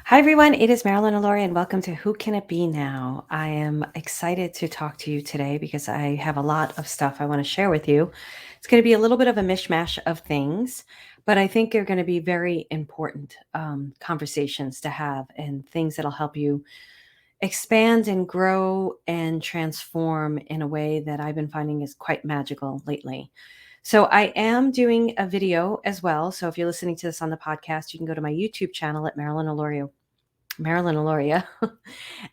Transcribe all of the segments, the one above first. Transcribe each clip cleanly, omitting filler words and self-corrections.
Hi, everyone. It is Marilyn, Alauria, and welcome to Who Can It Be Now? I am excited to talk to you today because I have a lot of stuff I want to share with you. It's going to be a little bit of a mishmash of things, but I think they're going to be very important conversations to have and things that'll help you expand and grow and transform in a way that I've been finding is quite magical lately. So I am doing a video as well. So if you're listening to this on the podcast, you can go to my YouTube channel at Marilyn Alauria,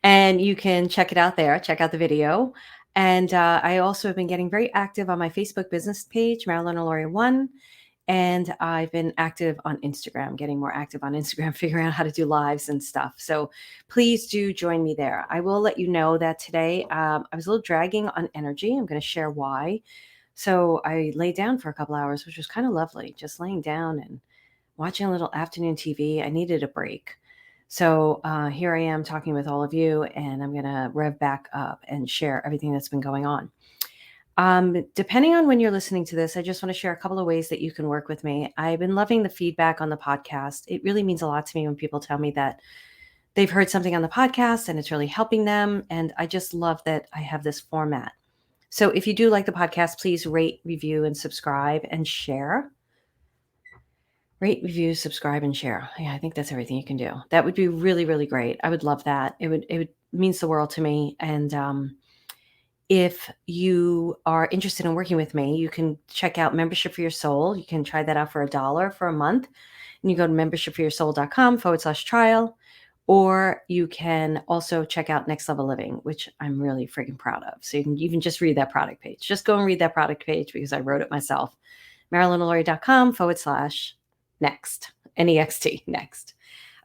and you can check it out there. Check out the video. And I also have been getting very active on my Facebook business page, Marilyn Alauria 1. And I've been active on Instagram, getting more active on Instagram, figuring out how to do lives and stuff. So please do join me there. I will let you know that today I was a little dragging on energy. I'm going to share why. So I laid down for a couple hours, which was kind of lovely, just laying down and watching a little afternoon TV. I needed a break. So here I am talking with all of you, and I'm going to rev back up and share everything that's been going on. Depending on when you're listening to this, I just want to share a couple of ways that you can work with me. I've been loving the feedback on the podcast. It really means a lot to me when people tell me that they've heard something on the podcast and it's really helping them. And I just love that I have this format. So if you do like the podcast, please rate, review, and subscribe and share. Rate, review, subscribe, and share. Yeah, I think that's everything you can do. That would be really, really great. I would love that. It would means the world to me. And if you are interested in working with me, you can check out Membership for Your Soul. You can try that out for $1 for a month. And you go to membershipforyoursoul.com/trial. Or you can also check out Next Level Living, which I'm really freaking proud of. So you can even just read that product page. Just go and read that product page because I wrote it myself. MarilynAlauria.com/next. N-E-X-T, next.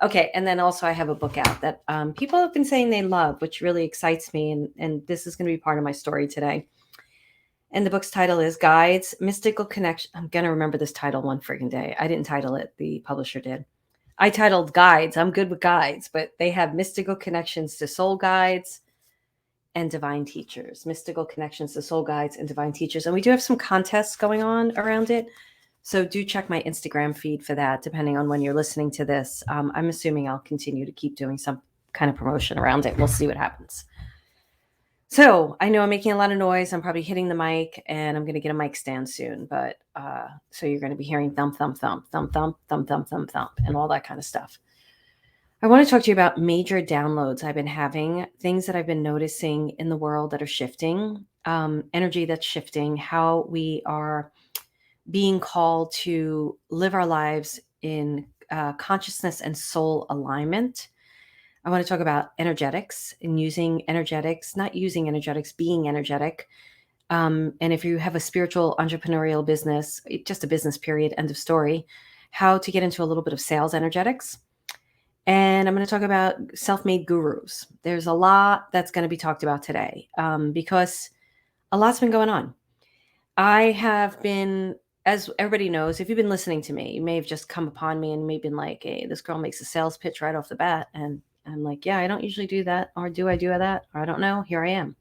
Okay, and then also I have a book out that people have been saying they love, which really excites me, and this is going to be part of my story today. And the book's title is Guides, Mystical Connection. I'm going to remember this title one friggin' day. I didn't title it. The publisher did. I titled Guides. I'm good with guides, but they have mystical connections to soul guides and divine teachers. Mystical connections to soul guides and divine teachers. And we do have some contests going on around it. So do check my Instagram feed for that, depending on when you're listening to this. I'm assuming I'll continue to keep doing some kind of promotion around it. We'll see what happens. So I know I'm making a lot of noise. I'm probably hitting the mic, and I'm going to get a mic stand soon. But so you're going to be hearing thump, thump, thump, thump, thump, thump, thump, thump, thump, and all that kind of stuff. I want to talk to you about major downloads I've been having, things that I've been noticing in the world that are shifting, energy that's shifting, how we are being called to live our lives in consciousness and soul alignment. I want to talk about energetics and using energetics, not using energetics, being energetic. And if you have a spiritual entrepreneurial business, just a business period, end of story, how to get into a little bit of sales energetics. And I'm going to talk about self-made gurus. There's a lot that's going to be talked about today because a lot's been going on. I have been, as everybody knows, if you've been listening to me, you may have just come upon me and maybe been like, hey, this girl makes a sales pitch right off the bat. And I'm like, yeah, I don't usually do that. Or do I do that? Or I don't know. Here I am.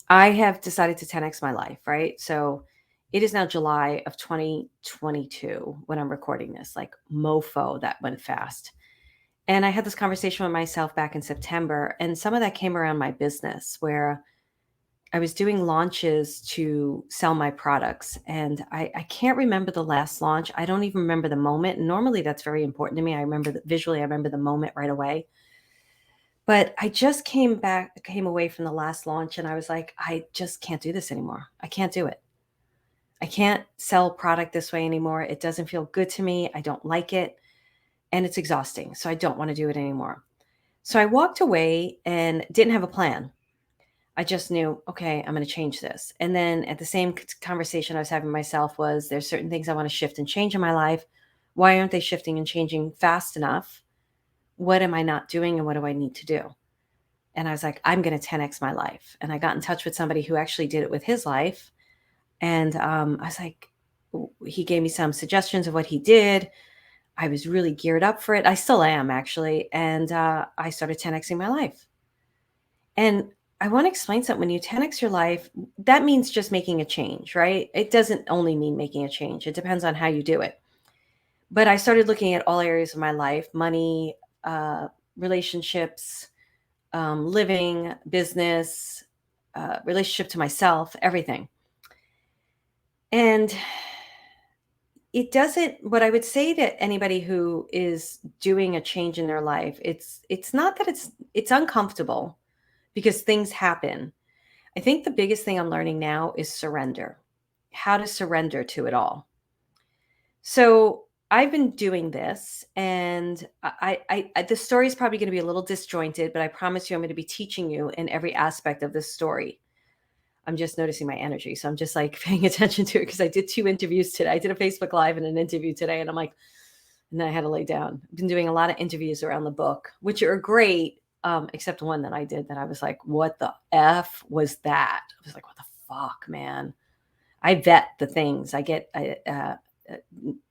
I have decided to 10x my life, right? So it is now July of 2022 when I'm recording this, like mofo, that went fast. And I had this conversation with myself back in September, and some of that came around my business where I was doing launches to sell my products. And I can't remember the last launch. I don't even remember the moment. Normally that's very important to me. I remember that visually, I remember the moment right away. But I just came away from the last launch, and I was like, I just can't do this anymore. I can't do it. I can't sell product this way anymore. It doesn't feel good to me. I don't like it. And it's exhausting. So I don't want to do it anymore. So I walked away and didn't have a plan. I just knew, okay, I'm going to change this. And then at the same conversation I was having myself was, there's certain things I want to shift and change in my life. Why aren't they shifting and changing fast enough? What am I not doing, and what do I need to do? And I was like, I'm going to 10x my life. And I got in touch with somebody who actually did it with his life. And I was like, he gave me some suggestions of what he did. I was really geared up for it. I still am, actually. And I started 10xing my life. And I want to explain something. When you 10x your life, that means just making a change, right? It doesn't only mean making a change. It depends on how you do it. But I started looking at all areas of my life: money, uh, relationships, living, business, relationship to myself, everything. And it doesn't, what I would say to anybody who is doing a change in their life, it's not that it's uncomfortable because things happen. I think the biggest thing I'm learning now is surrender, how to surrender to it all. So I've been doing this, and the story is probably going to be a little disjointed, but I promise you I'm going to be teaching you in every aspect of this story. I'm just noticing my energy. So I'm just like paying attention to it because I did 2 interviews today. I did a Facebook Live and an interview today, and I'm like, and then I had to lay down. I've been doing a lot of interviews around the book, which are great, except one that I did that I was like, what the F was that? I was like, what the fuck, man? I vet the things.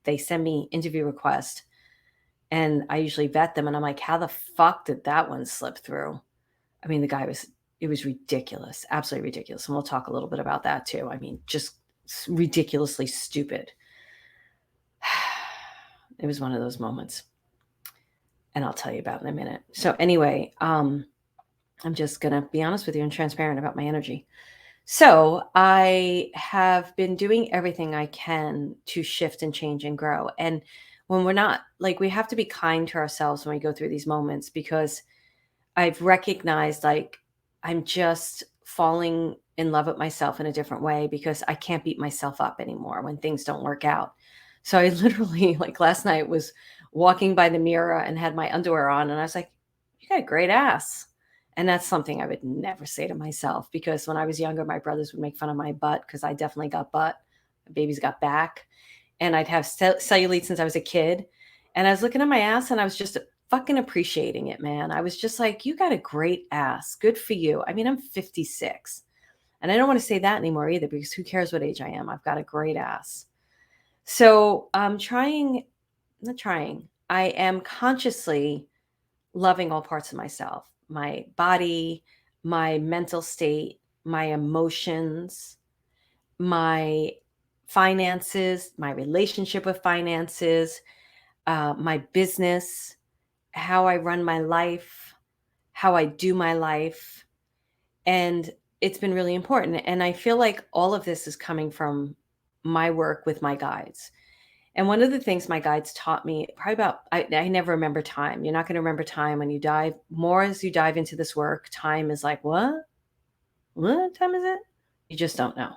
They send me interview requests, and I usually vet them, and I'm like, how the fuck did that one slip through? I mean, it was ridiculous, absolutely ridiculous. And we'll talk a little bit about that too. I mean, just ridiculously stupid. It was one of those moments, and I'll tell you about in a minute. So anyway, I'm just going to be honest with you and transparent about my energy. So I have been doing everything I can to shift and change and grow. And when we're not, like, we have to be kind to ourselves when we go through these moments, because I've recognized, like, I'm just falling in love with myself in a different way because I can't beat myself up anymore when things don't work out. So I literally, like, last night was walking by the mirror and had my underwear on, and I was like, you got a great ass. And that's something I would never say to myself, because when I was younger, my brothers would make fun of my butt because I definitely got butt. Baby's got back. And I'd have cellulite since I was a kid. And I was looking at my ass and I was just fucking appreciating it, man. I was just like, you got a great ass. Good for you. I mean, I'm 56. And I don't want to say that anymore either, because who cares what age I am? I've got a great ass. So I'm not trying. I am consciously loving all parts of myself: my body, my mental state, my emotions, my finances, my relationship with finances, my business, how I run my life, how I do my life. And it's been really important. And I feel like all of this is coming from my work with my guides. And one of the things my guides taught me, probably about, I never remember time. You're not going to remember time when you dive. More as you dive into this work, time is like, what? What time is it? You just don't know.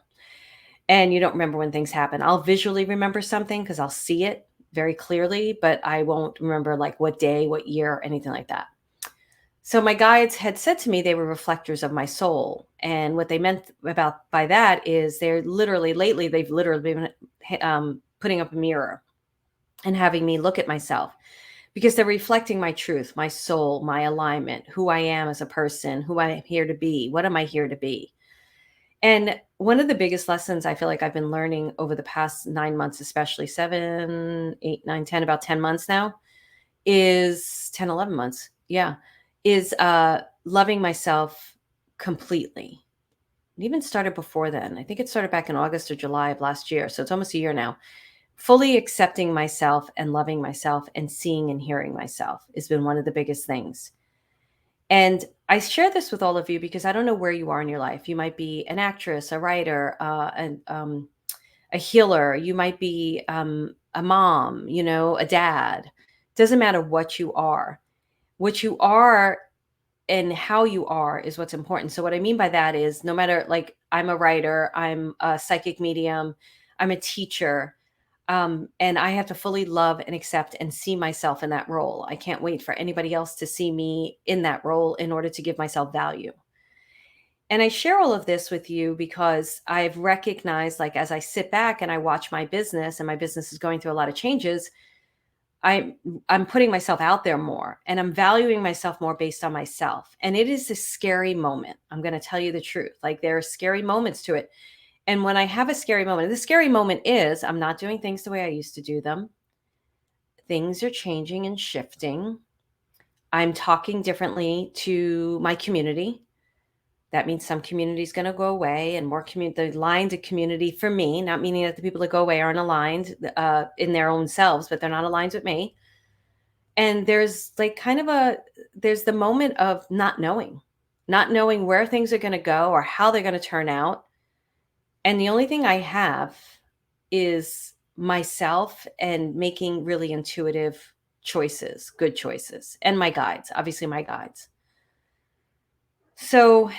And you don't remember when things happen. I'll visually remember something because I'll see it very clearly, but I won't remember like what day, what year, anything like that. So my guides had said to me they were reflectors of my soul. And what they meant about by that is they've literally been putting up a mirror and having me look at myself, because they're reflecting my truth, my soul, my alignment, who I am as a person, who I'm here to be, what am I here to be. And one of the biggest lessons I feel like I've been learning over the past 9 months, especially 7, 8, 9, 10, about 10 months now, is 10, 11 months. Yeah. Is loving myself completely. It even started before then. I think it started back in August or July of last year. So it's almost a year now. Fully accepting myself and loving myself and seeing and hearing myself has been one of the biggest things. And I share this with all of you because I don't know where you are in your life. You might be an actress, a writer, a healer. You might be a mom, a dad. Doesn't matter what you are. What you are and how you are is what's important. So what I mean by that is, no matter, like, I'm a writer, I'm a psychic medium, I'm a teacher, and I have to fully love and accept and see myself in that role. I can't wait for anybody else to see me in that role in order to give myself value. And I share all of this with you because I've recognized, like, as I sit back and I watch my business, and my business is going through a lot of changes, I'm I'm putting myself out there more, and I'm valuing myself more based on myself. And it is a scary moment. I'm going to tell you the truth. Like, there are scary moments to it. And when I have a scary moment, the scary moment is I'm not doing things the way I used to do them. Things are changing and shifting. I'm talking differently to my community. That means some community is going to go away and more community, the aligned community for me, not meaning that the people that go away aren't aligned in their own selves, but they're not aligned with me. And there's like there's the moment of not knowing where things are going to go or how they're going to turn out. And the only thing I have is myself and making really intuitive choices, good choices, and my guides, obviously my guides. So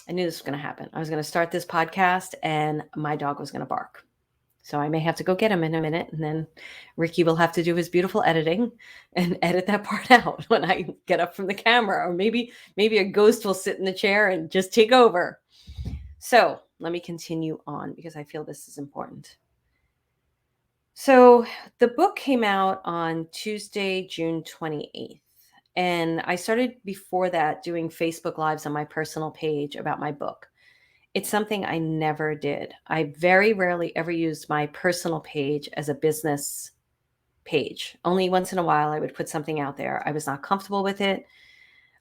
I knew this was going to happen. I was going to start this podcast and my dog was going to bark. So I may have to go get him in a minute, and then Ricky will have to do his beautiful editing and edit that part out when I get up from the camera, or maybe a ghost will sit in the chair and just take over. So let me continue on because I feel this is important. So the book came out on Tuesday, June 28th. And I started before that doing Facebook Lives on my personal page about my book. It's something I never did. I very rarely ever used my personal page as a business page. Only once in a while I would put something out there. I was not comfortable with it.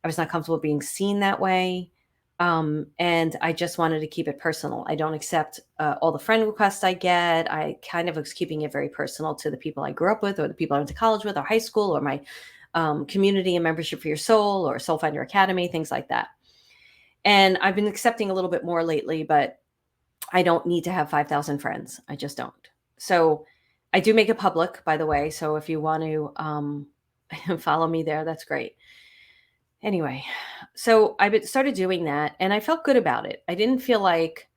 I was not comfortable being seen that way. And I just wanted to keep it personal. I don't accept all the friend requests I get. I kind of was keeping it very personal to the people I grew up with, or the people I went to college with, or high school, or my community and membership for your soul, or Soul Finder Academy, things like that. And I've been accepting a little bit more lately, but I don't need to have 5,000 friends. I just don't. So I do make it public, by the way. So if you want to follow me there, that's great. Anyway, so I started doing that and I felt good about it. I didn't feel like,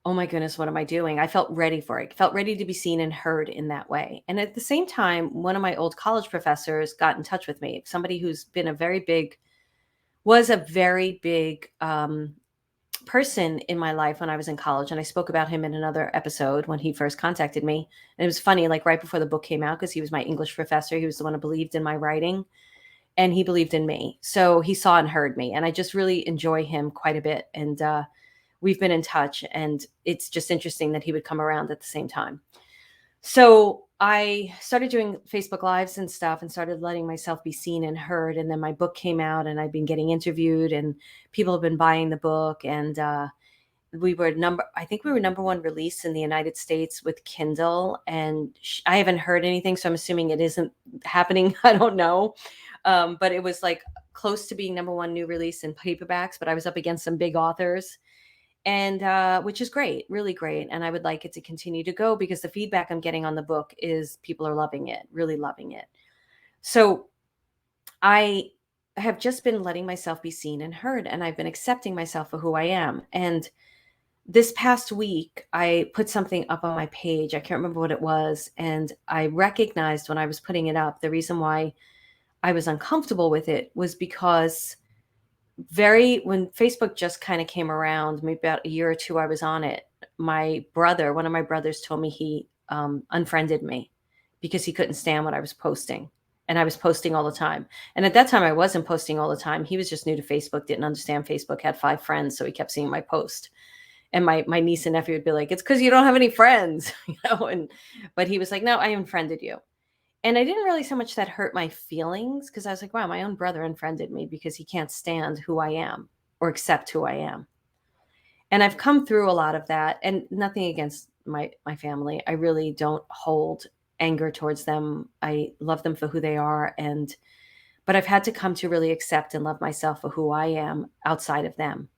oh my goodness, what am I doing? I felt ready for it. I felt ready to be seen and heard in that way. And at the same time, one of my old college professors got in touch with me, somebody who's been was a very big person in my life when I was in college. And I spoke about him in another episode when he first contacted me. And it was funny, like right before the book came out, because he was my English professor. He was the one who believed in my writing and he believed in me. So he saw and heard me. And I just really enjoy him quite a bit. And we've been in touch. And it's just interesting that he would come around at the same time. So I started doing Facebook Lives and stuff and started letting myself be seen and heard. And then my book came out and I've been getting interviewed and people have been buying the book. And I think we were number one release in the United States with Kindle. And I haven't heard anything, so I'm assuming it isn't happening. I don't know. But it was like close to being number one new release in paperbacks, but I was up against some big authors. And which is great, really great. And I would like it to continue to go because the feedback I'm getting on the book is people are loving it, really loving it. So I have just been letting myself be seen and heard, and I've been accepting myself for who I am. And this past week, I put something up on my page. I can't remember what it was. And I recognized when I was putting it up, the reason why I was uncomfortable with it was because when Facebook just kind of came around, maybe about a year or two I was on it, one of my brothers told me he unfriended me because he couldn't stand what I was posting. And I was posting all the time. And at that time, I wasn't posting all the time. He was just new to Facebook, didn't understand Facebook, had 5 friends. So he kept seeing my post. And my niece and nephew would be like, it's because you don't have any friends, but he was like, no, I unfriended you. And I didn't really so much that hurt my feelings because I was like, wow, my own brother unfriended me because he can't stand who I am or accept who I am. And I've come through a lot of that, and nothing against my family. I really don't hold anger towards them. I love them for who they are. But I've had to come to really accept and love myself for who I am outside of them.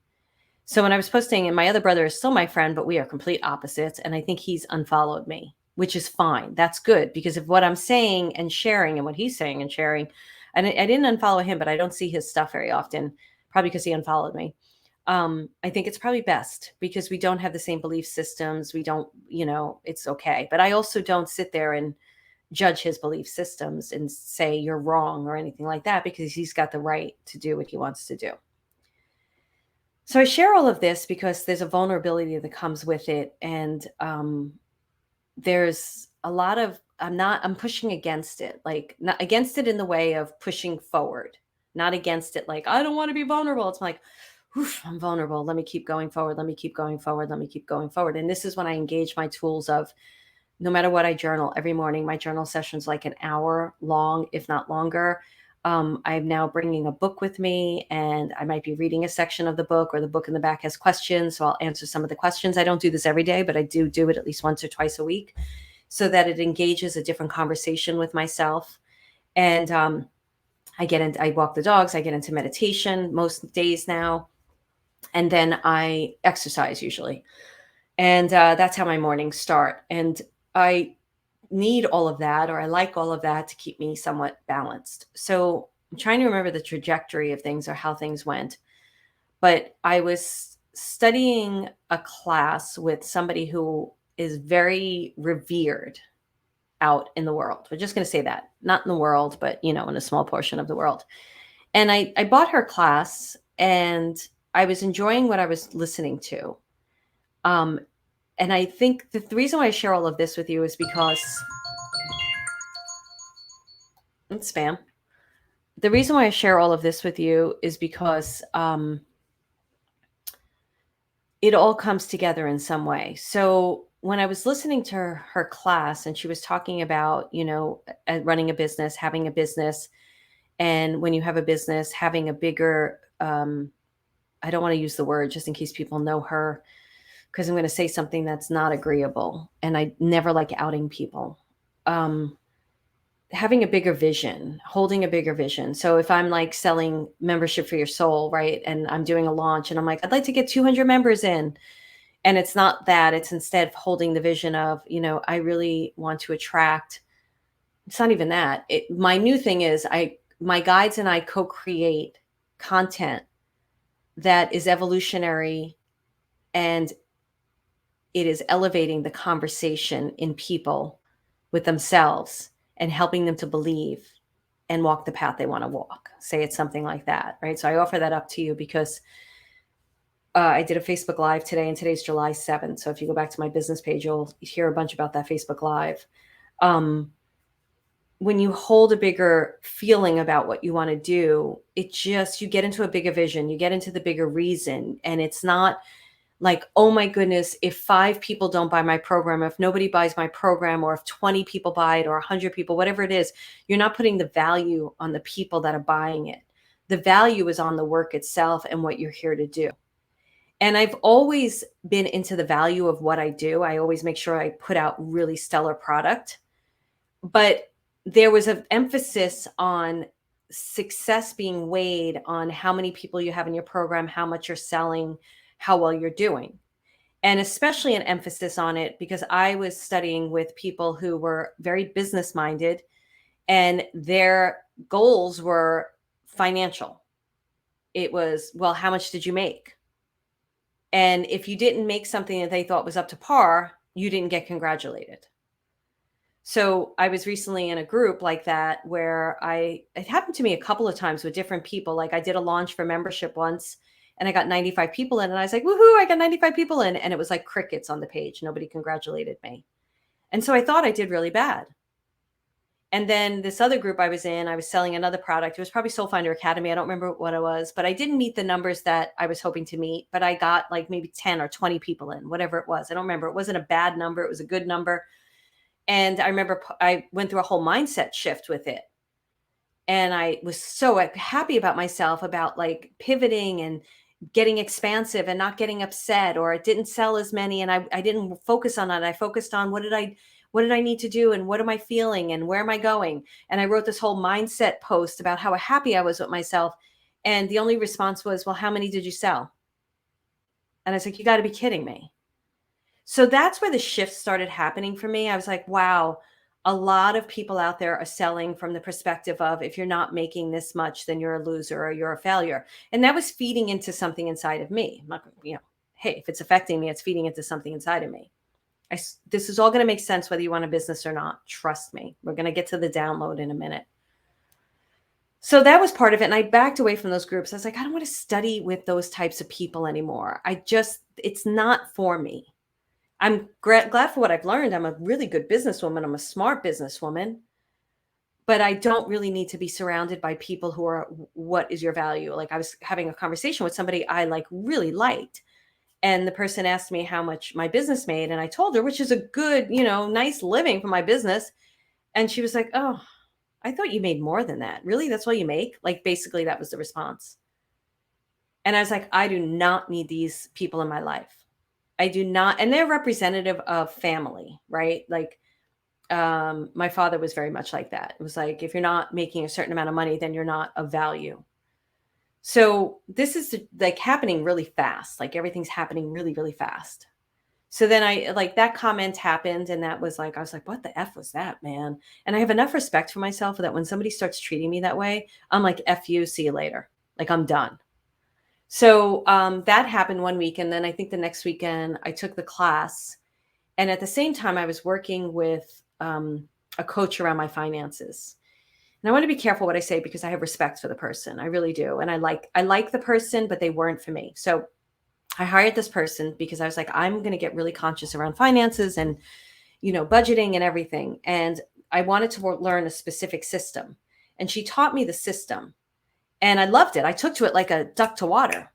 So when I was posting, and my other brother is still my friend, but we are complete opposites. And I think he's unfollowed me, which is fine. That's good because of what I'm saying and sharing and what he's saying and sharing. And I didn't unfollow him, but I don't see his stuff very often, probably because he unfollowed me. I think it's probably best because we don't have the same belief systems. We don't, it's okay. But I also don't sit there and judge his belief systems and say you're wrong or anything like that because he's got the right to do what he wants to do. So I share all of this because there's a vulnerability that comes with it. And there's a lot of, I'm pushing against it, like not against it in the way of pushing forward, not against it. Like, I don't want to be vulnerable. It's like, oof, I'm vulnerable. Let me keep going forward. Let me keep going forward. Let me keep going forward. And this is when I engage my tools of no matter what I journal every morning, my journal session's like an hour long, if not longer. I'm now bringing a book with me, and I might be reading a section of the book, or the book in the back has questions. So I'll answer some of the questions. I don't do this every day, but I do it at least once or twice a week so that it engages a different conversation with myself. And I walk the dogs, I get into meditation most days now, and then I exercise usually. And that's how my mornings start. And I need all of that, or I like all of that to keep me somewhat balanced. So I'm trying to remember the trajectory of things or how things went. But I was studying a class with somebody who is very revered out in the world. We're just going to say that, not in the world, but in a small portion of the world. And I bought her class, and I was enjoying what I was listening to. And I think the reason why I share all of this with you is because it's spam. The reason why I share all of this with you is because it all comes together in some way. So when I was listening to her class, and she was talking about, running a business, having a business, and when you have a business, having a bigger, I don't want to use the word just in case people know her, because I'm going to say something that's not agreeable. And I never like outing people. Having a bigger vision, holding a bigger vision. So if I'm like selling membership for your soul, right? And I'm doing a launch, and I'm like, I'd like to get 200 members in. And it's not that, it's instead holding the vision of, I really want to attract, it's not even that. My new thing is my guides and I co-create content that is evolutionary, and it is elevating the conversation in people with themselves and helping them to believe and walk the path they want to walk. Say it's something like that, right? So I offer that up to you because I did a Facebook Live today, and today's July 7th. So if you go back to my business page, you'll hear a bunch about that Facebook Live. When you hold a bigger feeling about what you want to do, you get into a bigger vision, you get into the bigger reason. And it's not like, oh my goodness, if 5 people don't buy my program, if nobody buys my program, or if 20 people buy it, or 100 people, whatever it is, you're not putting the value on the people that are buying it. The value is on the work itself and what you're here to do. And I've always been into the value of what I do. I always make sure I put out really stellar product. But there was an emphasis on success being weighed on how many people you have in your program, how much you're selling, how well you're doing. And especially an emphasis on it because I was studying with people who were very business minded, and their goals were financial. It was, well, how much did you make? And if you didn't make something that they thought was up to par, you didn't get congratulated. So I was recently in a group like that where it happened to me a couple of times with different people. Like I did a launch for membership once, and I got 95 people in, and I was like, woohoo, I got 95 people in. And it was like crickets on the page. Nobody congratulated me. And so I thought I did really bad. And then this other group I was in, I was selling another product. It was probably Soul Finder Academy. I don't remember what it was, but I didn't meet the numbers that I was hoping to meet, but I got like maybe 10 or 20 people in, whatever it was. I don't remember. It wasn't a bad number. It was a good number. And I remember I went through a whole mindset shift with it. And I was so happy about myself, about like pivoting and getting expansive and not getting upset, or it didn't sell as many. And I didn't focus on that. I focused on what did I need to do, and what am I feeling, and where am I going? And I wrote this whole mindset post about how happy I was with myself. And the only response was, well, how many did you sell? And I was like, you got to be kidding me. So that's where the shift started happening for me. I was like, wow, a lot of people out there are selling from the perspective of, if you're not making this much, then you're a loser or you're a failure. And that was feeding into something inside of me. I'm not, hey, if it's affecting me, it's feeding into something inside of me. This is all going to make sense whether you want a business or not. Trust me. We're going to get to the download in a minute. So that was part of it. And I backed away from those groups. I was like, I don't want to study with those types of people anymore. It's not for me. I'm glad for what I've learned. I'm a really good businesswoman. I'm a smart businesswoman. But I don't really need to be surrounded by people who are, what is your value? Like I was having a conversation with somebody I really liked. And the person asked me how much my business made. And I told her, which is a good, nice living for my business. And she was like, oh, I thought you made more than that. Really? That's all you make? Like, basically, that was the response. And I was like, I do not need these people in my life. I do not. And they're representative of family, right? Like, my father was very much like that. It was like, if you're not making a certain amount of money, then you're not of value. So this is like happening really fast. Like everything's happening really, really fast. So then I like that comment happened, and that was like, I was like, what the F was that, man? And I have enough respect for myself that when somebody starts treating me that way, I'm like, F you, see you later. Like I'm done. So that happened one week. And then I think the next weekend I took the class. And at the same time, I was working with a coach around my finances. And I want to be careful what I say because I have respect for the person. I really do. And I like the person, but they weren't for me. So I hired this person because I was like, I'm going to get really conscious around finances and, budgeting and everything. And I wanted to learn a specific system. And she taught me the system. And I loved it. I took to it like a duck to water.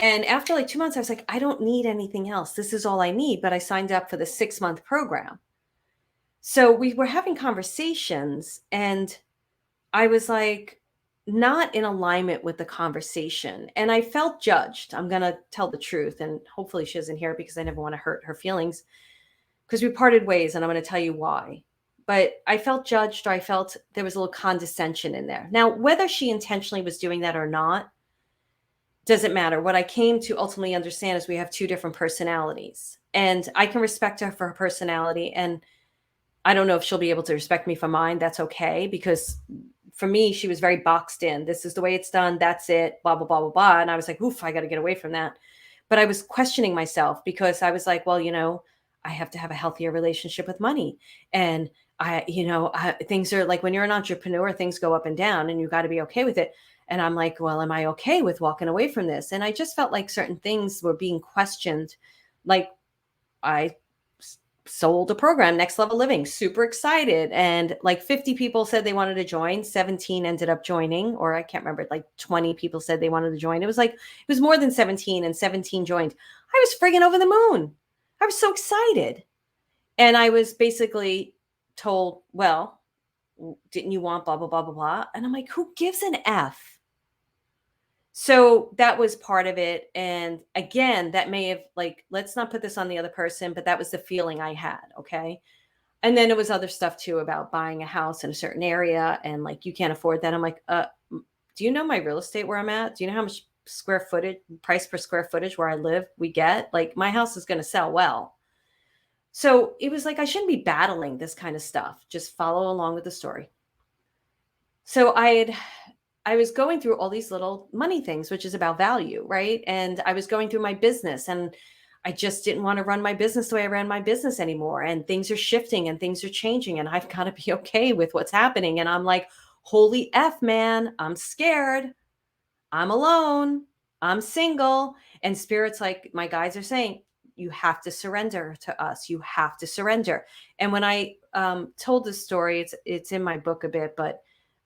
And after like 2 months, I was like, I don't need anything else. This is all I need. But I signed up for the 6-month program. So we were having conversations, and I was like, not in alignment with the conversation. And I felt judged. I'm going to tell the truth. And hopefully she doesn't hear it because I never want to hurt her feelings because we parted ways, and I'm going to tell you why. But I felt judged, or I felt there was a little condescension in there. Now, whether she intentionally was doing that or not, doesn't matter. What I came to ultimately understand is we have two different personalities. And I can respect her for her personality. And I don't know if she'll be able to respect me for mine. That's okay. Because for me, she was very boxed in. This is the way it's done. That's it. Blah, blah, blah, blah, blah. And I was like, oof, I got to get away from that. But I was questioning myself because I was like, well, I have to have a healthier relationship with money. And things are like when you're an entrepreneur, things go up and down and you got to be okay with it. And I'm like, well, am I okay with walking away from this? And I just felt like certain things were being questioned. Like I sold a program, Next Level Living, super excited. And like 50 people said they wanted to join. 17 ended up joining, or I can't remember, like 20 people said they wanted to join. It was more than 17, and 17 joined. I was friggin' over the moon. I was so excited. And I was basically told, well, didn't you want blah, blah, blah, blah, blah? And I'm like, who gives an F? So that was part of it. And again, that may have like, let's not put this on the other person, but that was the feeling I had. Okay. And then it was other stuff too about buying a house in a certain area and like, you can't afford that. I'm like, do you know my real estate where I'm at? Do you know how much price per square footage where I live we get? Like my house is going to sell well. So it was like, I shouldn't be battling this kind of stuff. Just follow along with the story. So I was going through all these little money things, which is about value, right? And I was going through my business, and I just didn't want to run my business the way I ran my business anymore. And things are shifting and things are changing, and I've got to be okay with what's happening. And I'm like, holy F, man, I'm scared. I'm alone. I'm single. And spirit's like, my guides are saying, you have to surrender to us. You have to surrender. And when I told this story, it's in my book a bit, but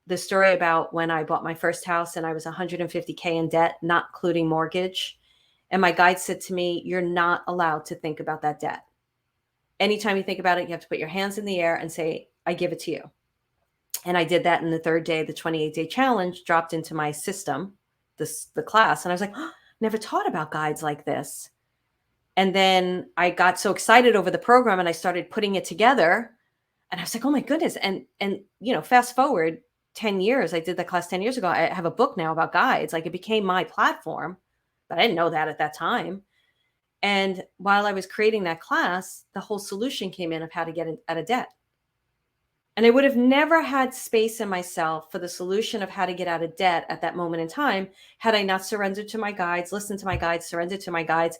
the story about when I bought my first house and I was 150K in debt, not including mortgage. And my guide said to me, you're not allowed to think about that debt. Anytime you think about it, you have to put your hands in the air and say, I give it to you. And I did that in the third day, the 28-day challenge dropped into my system, the class. And I was like, oh, never taught about guides like this. And then I got so excited over the program and I started putting it together. And I was like, oh my goodness. And fast forward 10 years, I did the class 10 years ago. I have a book now about guides. Like it became my platform, but I didn't know that at that time. And while I was creating that class, the whole solution came in of how to get out of debt. And I would have never had space in myself for the solution of how to get out of debt at that moment in time had I not surrendered to my guides, listened to my guides, surrendered to my guides,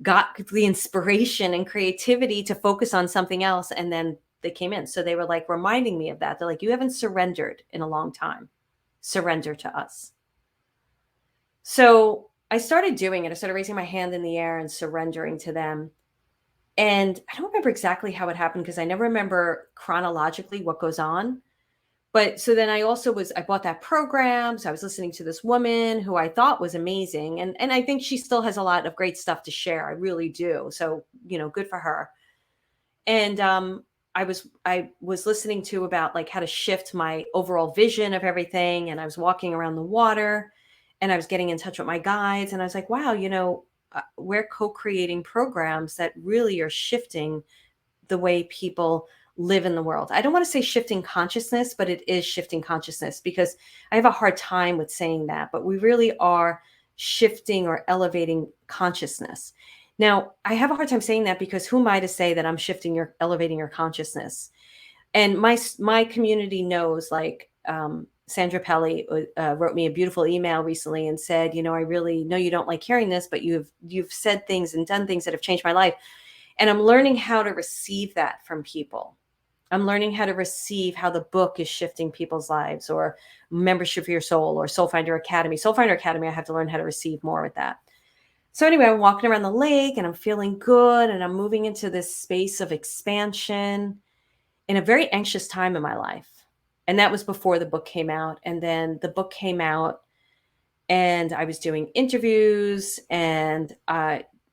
got the inspiration and creativity to focus on something else. And then they came in. So they were like reminding me of that. They're like, you haven't surrendered in a long time. Surrender to us. So I started doing it. I started raising my hand in the air and surrendering to them. And I don't remember exactly how it happened because I never remember chronologically what goes on. But so then I bought that program. So I was listening to this woman who I thought was amazing. And I think she still has a lot of great stuff to share. I really do. So, good for her. And I was listening to about like how to shift my overall vision of everything, and I was walking around the water, and I was getting in touch with my guides, and I was like, wow, we're co-creating programs that really are shifting the way people live in the world. I don't want to say shifting consciousness, but it is shifting consciousness, because I have a hard time with saying that, but we really are shifting or elevating consciousness. Now, I have a hard time saying that because who am I to say that I'm shifting your elevating your consciousness? And my community knows, like, Sandra Pelly wrote me a beautiful email recently and said, I really know you don't like hearing this, but you've said things and done things that have changed my life. And I'm learning how to receive that from people. I'm learning how to receive how the book is shifting people's lives, or Membership for Your Soul, or Soul Finder Academy. Soul Finder Academy, I have to learn how to receive more with that. So anyway, I'm walking around the lake and I'm feeling good, and I'm moving into this space of expansion in a very anxious time in my life. And that was before the book came out. And then the book came out, and I was doing interviews, and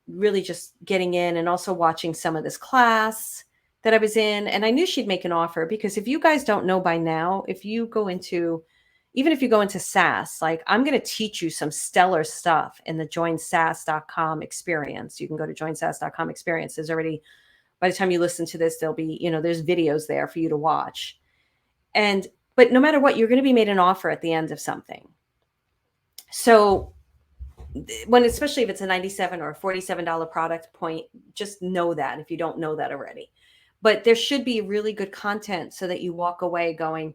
really just getting in, and also watching some of this class that I was in. And I knew she'd make an offer, because if you guys don't know by now, even if you go into SaaS, like, I'm going to teach you some stellar stuff in the joinsas.com experience. You can go to joinsas.com experience. There's already, by the time you listen to this, there'll be, there's videos there for you to watch. But no matter what, you're going to be made an offer at the end of something. So especially if it's a $97 or a $47 product point, just know that, if you don't know that already. But there should be really good content so that you walk away going,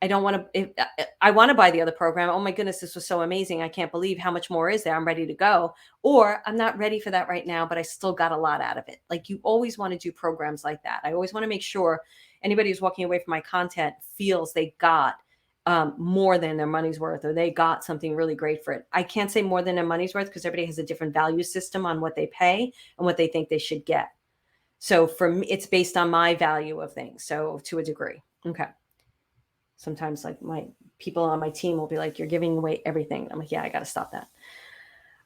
I want to buy the other program. Oh my goodness, this was so amazing. I can't believe how much more is there. I'm ready to go. Or I'm not ready for that right now, but I still got a lot out of it. Like, you always want to do programs like that. I always want to make sure anybody who's walking away from my content feels they got more than their money's worth, or they got something really great for it. I can't say more than their money's worth, because everybody has a different value system on what they pay and what they think they should get. So for me, it's based on my value of things. So to a degree. Okay. Sometimes, like, my people on my team will be like, you're giving away everything. I'm like, yeah, I got to stop that.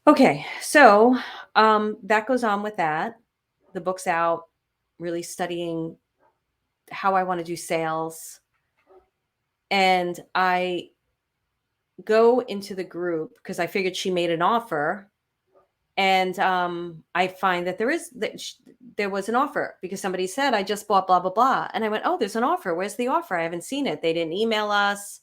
Okay. So that goes on with that. The book's out, really studying how I want to do sales. And I go into the group because I figured she made an offer. And I find that there was an offer, because somebody said, I just bought blah, blah, blah. And I went, oh, there's an offer. Where's the offer? I haven't seen it. They didn't email us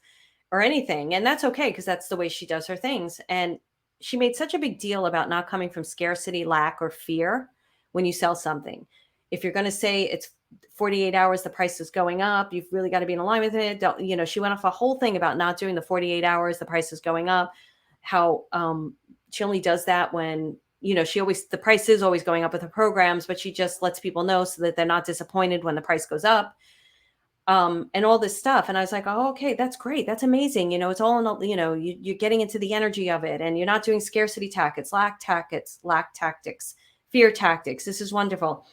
or anything. And that's okay, because that's the way she does her things. And she made such a big deal about not coming from scarcity, lack, or fear when you sell something. If you're going to say it's 48 hours, the price is going up, you've really got to be in alignment with it. She went off a whole thing about not doing the 48 hours, the price is going up, how she only does that when, the price is always going up with her programs, but she just lets people know so that they're not disappointed when the price goes up. And all this stuff. And I was like, oh, okay, that's great. That's amazing. It's all in all, you're getting into the energy of it, and you're not doing scarcity tactics, lack tactics, fear tactics. This is wonderful.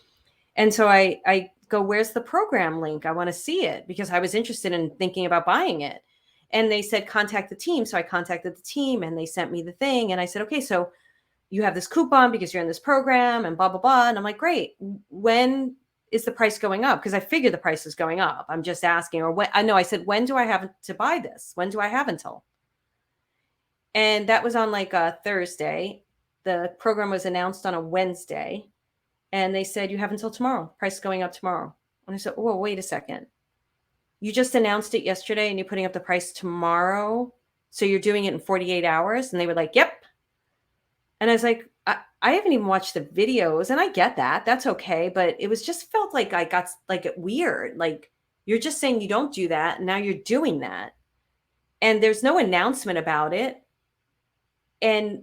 And so I go, where's the program link? I want to see it, because I was interested in thinking about buying it. And they said, contact the team. So I contacted the team, and they sent me the thing. And I said, okay, so you have this coupon because you're in this program, and blah, blah, blah. And I'm like, great. When is the price going up? Because I figure the price is going up. I'm just asking. Or when I said, when do I have to buy this? When do I have until? And that was on like a Thursday. The program was announced on a Wednesday. And they said, you have until tomorrow. Price is going up tomorrow. And I said, oh, wait a second. You just announced it yesterday, and you're putting up the price tomorrow. So you're doing it in 48 hours. And they were like, yep. And I was like, I haven't even watched the videos, and I get that. That's okay. But it was just felt like I got like it weird. Like, you're just saying you don't do that, and now you're doing that. And there's no announcement about it. And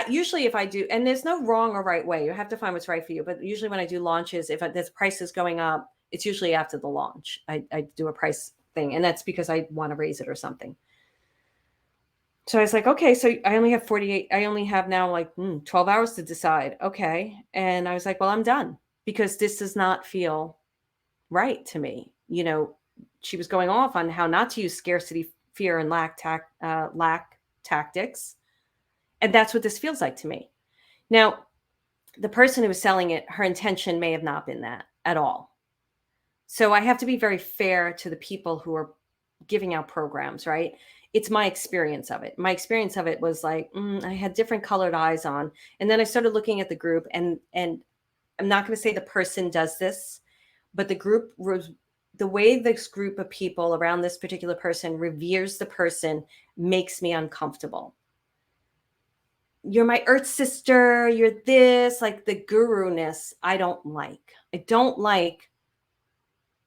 usually if I do, and there's no wrong or right way, you have to find what's right for you. But usually when I do launches, if this price is going up, it's usually after the launch. I do a price thing, and that's because I want to raise it or something. So I was like, okay, so I only have 48. I only have now like 12 hours to decide. Okay. And I was like, well, I'm done, because this does not feel right to me. She was going off on how not to use scarcity, fear, and lack tactics. And that's what this feels like to me. Now, the person who was selling it, her intention may have not been that at all. So I have to be very fair to the people who are giving out programs, right? It's my experience of it. My experience of it was like, I had different colored eyes on. And then I started looking at the group, and I'm not going to say the person does this, but the group was the way this group of people around this particular person reveres the person makes me uncomfortable. You're my earth sister, you're this, like the guru-ness, I don't like.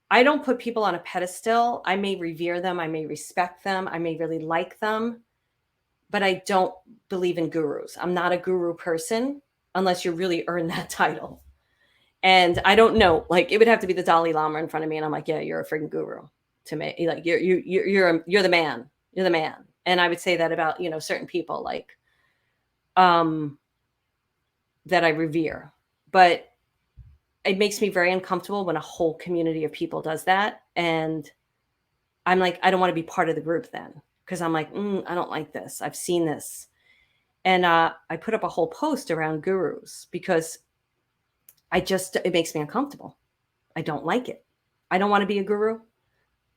I don't put people on a pedestal. I may revere them, I may respect them, I may really like them, but I don't believe in gurus. I'm not a guru person unless you really earn that title. And I don't know, like it would have to be the Dalai Lama in front of me, and I'm like, yeah, you're a freaking guru to me. Like you're the man. You're the man. And I would say that about certain people like that I revere, but it makes me very uncomfortable when a whole community of people does that, and I'm like, I don't want to be part of the group then because I'm like, I don't like this. I've seen this, and I put up a whole post around gurus because it makes me uncomfortable. I don't like it. I don't want to be a guru.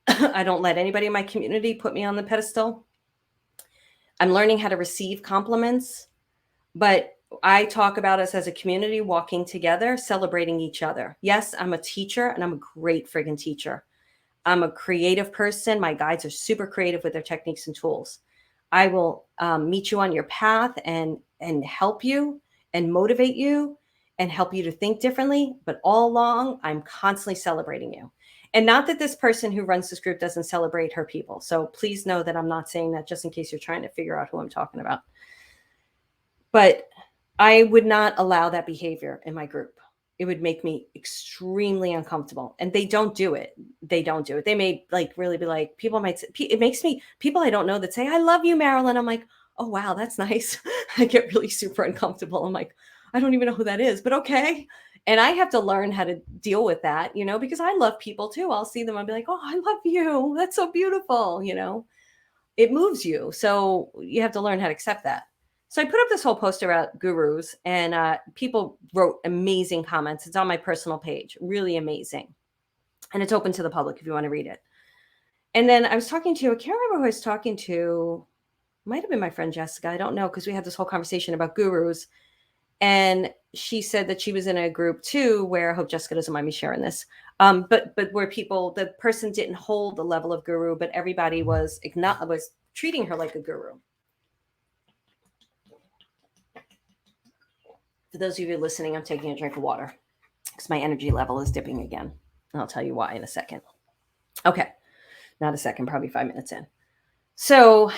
I don't let anybody in my community put me on the pedestal. I'm learning how to receive compliments, but I talk about us as a community walking together, celebrating each other. Yes, I'm a teacher and I'm a great friggin' teacher. I'm a creative person. My guides are super creative with their techniques and tools. I will meet you on your path and help you and motivate you and help you to think differently. But all along, I'm constantly celebrating you. And not that this person who runs this group doesn't celebrate her people. So please know that I'm not saying that just in case you're trying to figure out who I'm talking about. But I would not allow that behavior in my group. It would make me extremely uncomfortable. And they don't do it. They don't do it. They may like really be like, people might say, it makes me, people I don't know that say, I love you, Marilyn. I'm like, oh, wow, that's nice. I get really super uncomfortable. I'm like, I don't even know who that is, but okay. And I have to learn how to deal with that, because I love people too. I'll see them. I'll be like, oh, I love you. That's so beautiful. It moves you. So you have to learn how to accept that. So I put up this whole post about gurus, and people wrote amazing comments. It's on my personal page, really amazing. And it's open to the public if you want to read it. And then I was talking to, I can't remember who I was talking to. Might have been my friend Jessica. I don't know, because we had this whole conversation about gurus. And she said that she was in a group too, where I hope Jessica doesn't mind me sharing this. But where the person didn't hold the level of guru, but everybody was treating her like a guru. For those of you listening, I'm taking a drink of water because my energy level is dipping again. I'll tell you why in a second. Okay, not a second, probably 5 minutes in. So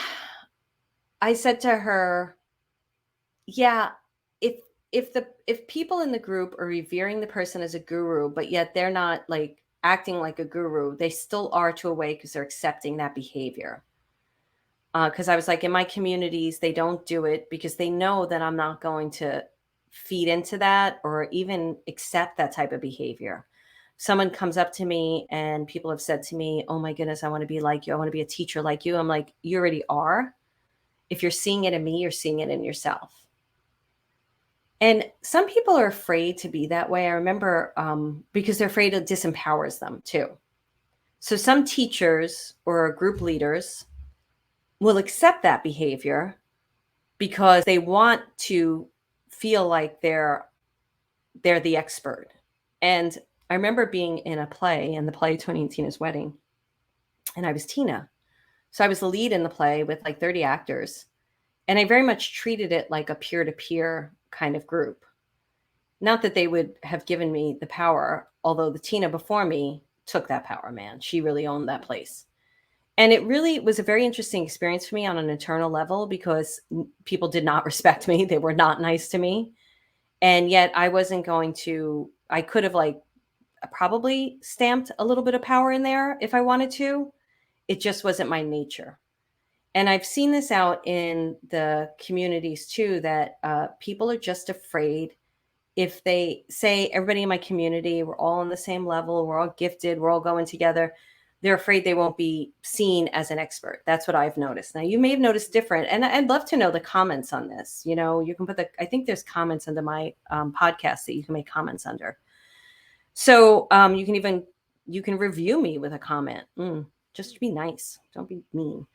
I said to her, yeah, if people in the group are revering the person as a guru, but yet they're not like acting like a guru, they still are to a way because they're accepting that behavior. Because I was like, in my communities, they don't do it because they know that I'm not going to feed into that or even accept that type of behavior. Someone comes up to me and people have said to me, oh my goodness, I want to be like you. I want to be a teacher like you. I'm like, you already are. If you're seeing it in me, you're seeing it in yourself. And some people are afraid to be that way. I remember because they're afraid it disempowers them too. So some teachers or group leaders will accept that behavior because they want to feel like they're the expert. And I remember being in a play, in the play Tony and Tina's Wedding, and I was Tina. So I was the lead in the play with like 30 actors. And I very much treated it like a peer-to-peer kind of group. Not that they would have given me the power, although the Tina before me took that power, man. She really owned that place. And it really was a very interesting experience for me on an internal level because people did not respect me. They were not nice to me. And yet I wasn't going to, I could have like probably stamped a little bit of power in there if I wanted to. It just wasn't my nature. And I've seen this out in the communities too, that people are just afraid if they say everybody in my community, we're all on the same level, we're all gifted, we're all going together. They're afraid they won't be seen as an expert. That's what I've noticed. Now, you may have noticed different, and I'd love to know the comments on this. You can put I think there's comments under my podcast that you can make comments under. So you can even You can review me with a comment. Just be nice. Don't be mean.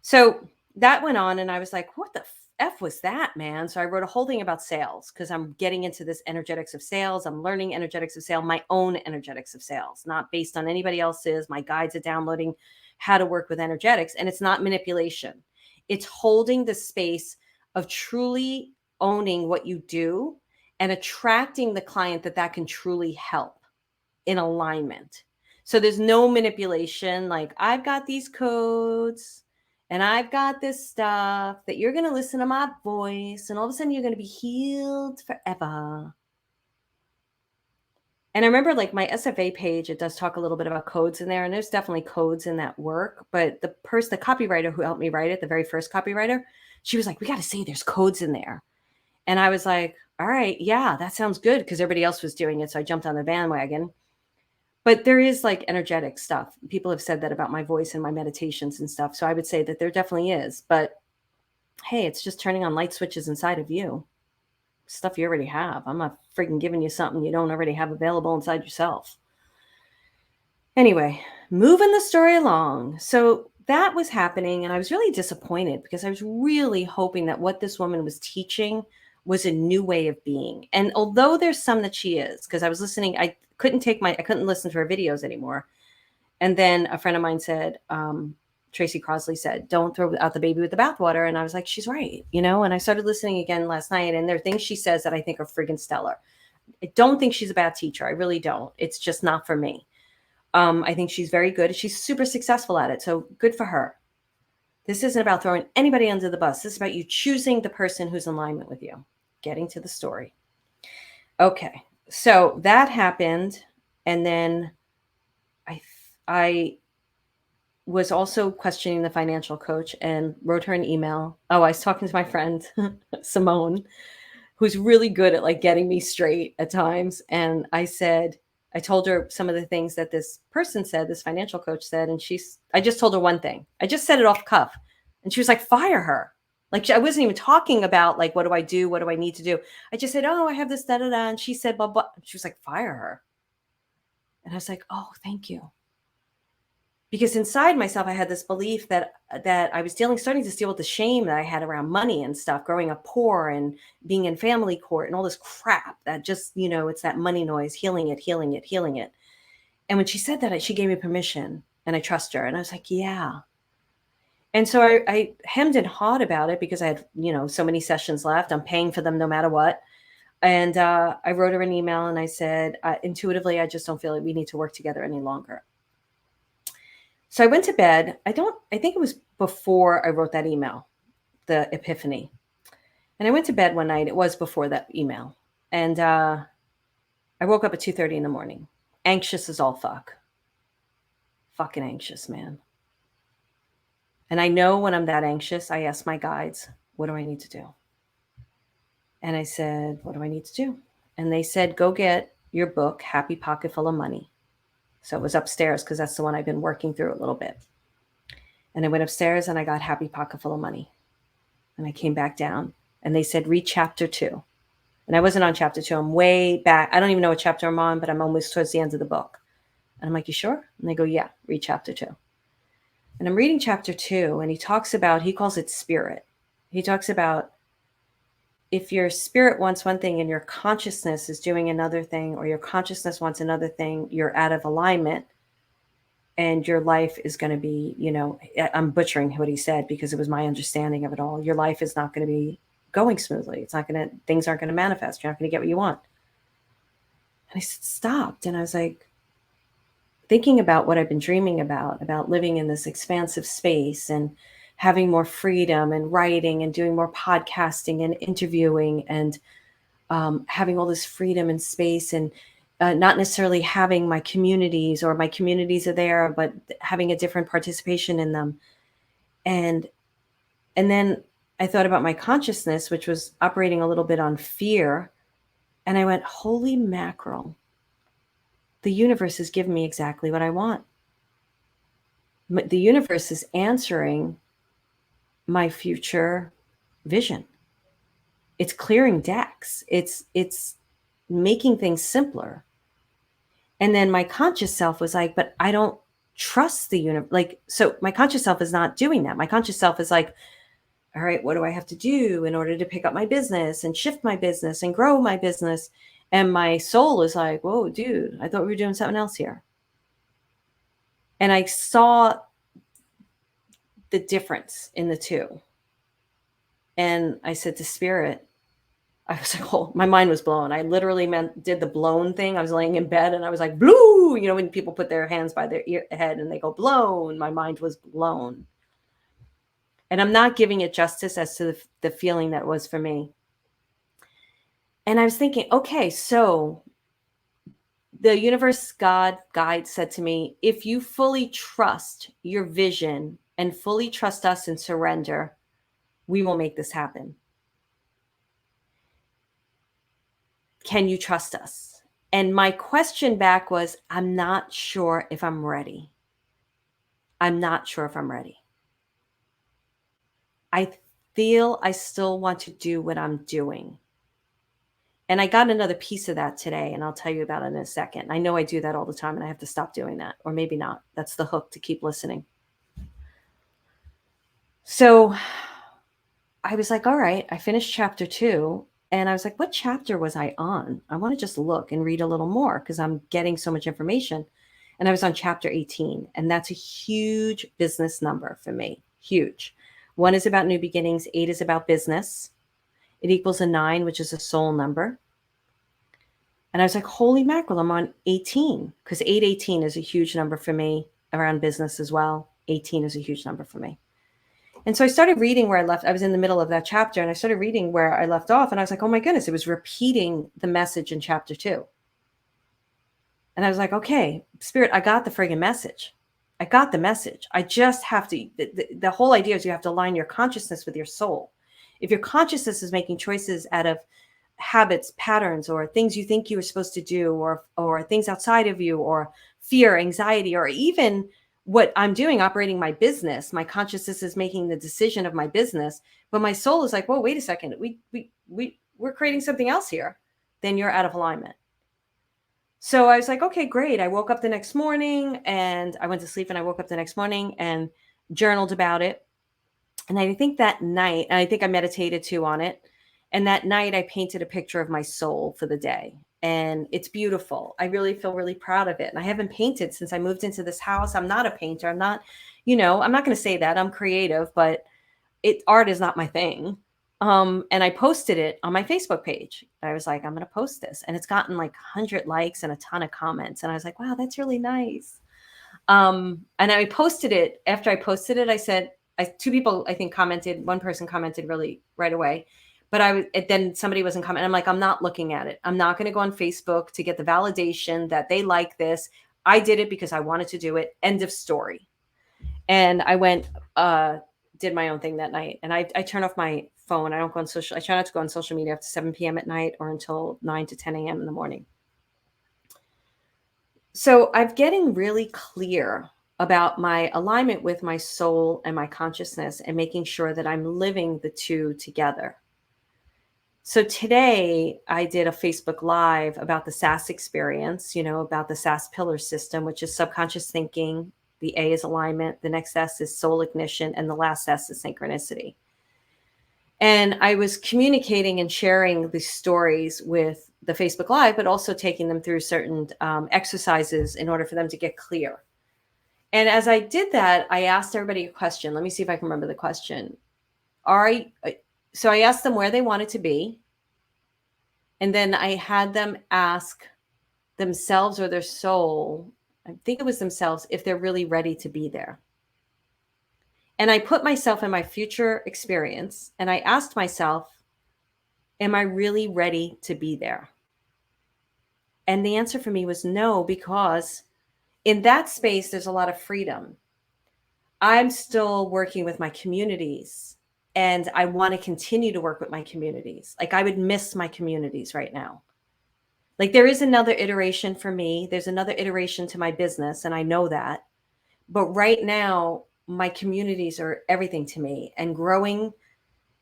So that went on, and I was like, what the F was that, man? So I wrote a whole thing about sales because I'm getting into this energetics of sales. I'm learning energetics of sale, my own energetics of sales, not based on anybody else's. My guides are downloading how to work with energetics, and it's not manipulation. It's holding the space of truly owning what you do and attracting the client that can truly help in alignment. So there's no manipulation like I've got these codes and I've got this stuff that you're going to listen to my voice and all of a sudden you're going to be healed forever. And I remember like my SFA page, it does talk a little bit about codes in there, and there's definitely codes in that work. But the copywriter who helped me write it, the very first copywriter, she was like, we got to say there's codes in there. And I was like, all right, yeah, that sounds good because everybody else was doing it. So I jumped on the bandwagon. But there is like energetic stuff. People have said that about my voice and my meditations and stuff. So I would say that there definitely is. But hey, it's just turning on light switches inside of you. Stuff you already have. I'm not freaking giving you something you don't already have available inside yourself. Anyway, moving the story along. So that was happening, and I was really disappointed because I was really hoping that what this woman was teaching was a new way of being. And although there's some that she is, because I was listening, I couldn't listen to her videos anymore. And then a friend of mine said, Tracy Crosley said, don't throw out the baby with the bathwater. And I was like, she's right, and I started listening again last night, and there are things she says that I think are friggin' stellar. I don't think she's a bad teacher. I really don't. It's just not for me. I think she's very good. She's super successful at it. So good for her. This isn't about throwing anybody under the bus. This is about you choosing the person who's in alignment with you. Getting to the story. Okay. So that happened. And then I was also questioning the financial coach and wrote her an email. Oh, I was talking to my friend, Simone, who's really good at like getting me straight at times. And I told her some of the things that this person said, this financial coach said, and I just told her one thing. I just said it off cuff. And she was like, fire her. Like I wasn't even talking about like, what do I do? What do I need to do? I just said, oh, I have this, da, da, da. And she said, blah, blah. She was like, fire her. And I was like, oh, thank you. Because inside myself, I had this belief that I was starting to deal with the shame that I had around money and stuff, growing up poor and being in family court and all this crap that just, it's that money noise, healing it, healing it, healing it. And when she said that, she gave me permission, and I trust her. And I was like, yeah. And so I hemmed and hawed about it because I had, so many sessions left. I'm paying for them no matter what. And I wrote her an email and I said, intuitively, I just don't feel like we need to work together any longer. So I went to bed. I think it was before I wrote that email, the epiphany. And I went to bed one night. It was before that email. And I woke up at 2:30 in the morning, anxious as all fuck. Fucking anxious, man. And I know when I'm that anxious, I ask my guides, what do I need to do? And I said, what do I need to do? And they said, go get your book, Happy Pocket Full of Money. So it was upstairs because that's the one I've been working through a little bit. And I went upstairs and I got Happy Pocket Full of Money. And I came back down and they said, read chapter 2. And I wasn't on chapter 2. I'm way back. I don't even know what chapter I'm on, but I'm almost towards the end of the book. And I'm like, you sure? And they go, yeah, read chapter 2. And I'm reading chapter 2, and he calls it spirit. He talks about if your spirit wants one thing and your consciousness is doing another thing, or your consciousness wants another thing, you're out of alignment, and your life is going to be, I'm butchering what he said because it was my understanding of it all. Your life is not going to be going smoothly. Things aren't going to manifest. You're not going to get what you want. And I stopped, and I was like, thinking about what I've been dreaming about living in this expansive space and having more freedom and writing and doing more podcasting and interviewing and having all this freedom and space and not necessarily having my communities, or my communities are there, but having a different participation in them. And then I thought about my consciousness, which was operating a little bit on fear. And I went, holy mackerel. The universe is giving me exactly what I want. The universe is answering my future vision. It's clearing decks. It's making things simpler. And then my conscious self was like, but I don't trust the universe. Like, so my conscious self is not doing that. My conscious self is like, all right, what do I have to do in order to pick up my business and shift my business and grow my business? And my soul is like, whoa, dude, I thought we were doing something else here. And I saw the difference in the two. And I said to spirit, I was like, oh, my mind was blown. I literally did the blown thing. I was laying in bed and I was like, blue. You know, when people put their hands by their head and they go blown, my mind was blown. And I'm not giving it justice as to the feeling that was for me. And I was thinking, okay, so the universe, God, guide said to me, if you fully trust your vision and fully trust us and surrender, we will make this happen. Can you trust us? And my question back was, I'm not sure if I'm ready. I'm not sure if I'm ready. I feel I still want to do what I'm doing. And I got another piece of that today, and I'll tell you about it in a second. I know I do that all the time, and I have to stop doing that, or maybe not. That's the hook to keep listening. So I was like, all right, I finished chapter 2. And I was like, what chapter was I on? I want to just look and read a little more because I'm getting so much information. And I was on chapter 18. And that's a huge business number for me. Huge. 1 is about new beginnings. 8 is about business. It equals a 9, which is a soul number. And I was like, holy mackerel, I'm on 18 because 818 is a huge number for me around business as well. 18 is a huge number for me. And so I started reading where I left. I was in the middle of that chapter and I started reading where I left off. And I was like, oh my goodness, it was repeating the message in chapter 2. And I was like, okay, spirit, I got the friggin' message. I got the message. I just have to, the whole idea is you have to align your consciousness with your soul. If your consciousness is making choices out of habits, patterns, or things you think you were supposed to do, or things outside of you, or fear, anxiety, or even what I'm doing, operating my business, my consciousness is making the decision of my business, but my soul is like, whoa, wait a second, we're creating something else here. Then you're out of alignment. So I was like, okay, great. I woke up the next morning and I went to sleep, and I woke up the next morning and journaled about it. And I think that night, and I think I meditated too on it. And that night I painted a picture of my soul for the day. And it's beautiful. I really feel really proud of it. And I haven't painted since I moved into this house. I'm not a painter. I'm not, I'm not going to say that I'm creative, but art is not my thing. And I posted it on my Facebook page. I was like, I'm going to post this. And it's gotten like 100 likes and a ton of comments. And I was like, wow, that's really nice. And I posted it. After I posted it, I said, 2 people, I think, commented. One person commented really right away. But then somebody wasn't commenting. I'm like, I'm not looking at it. I'm not going to go on Facebook to get the validation that they like this. I did it because I wanted to do it. End of story. And I went, did my own thing that night. And I turn off my phone. I don't go on social. I try not to go on social media after 7 p.m. at night or until 9 to 10 a.m. in the morning. So I'm getting really clear about my alignment with my soul and my consciousness and making sure that I'm living the two together. So today I did a Facebook Live about the SAS experience, about the SAS pillar system, which is subconscious thinking. The A is alignment. The next S is soul ignition. And the last S is synchronicity. And I was communicating and sharing these stories with the Facebook Live, but also taking them through certain exercises in order for them to get clear. And as I did that, I asked everybody a question. Let me see if I can remember the question. So I asked them where they wanted to be. And then I had them ask themselves or their soul, I think it was themselves, if they're really ready to be there. And I put myself in my future experience and I asked myself, am I really ready to be there? And the answer for me was no, because in that space, there's a lot of freedom. I'm still working with my communities and I want to continue to work with my communities. Like I would miss my communities right now. Like there is another iteration for me. There's another iteration to my business. And I know that. But right now, my communities are everything to me, and growing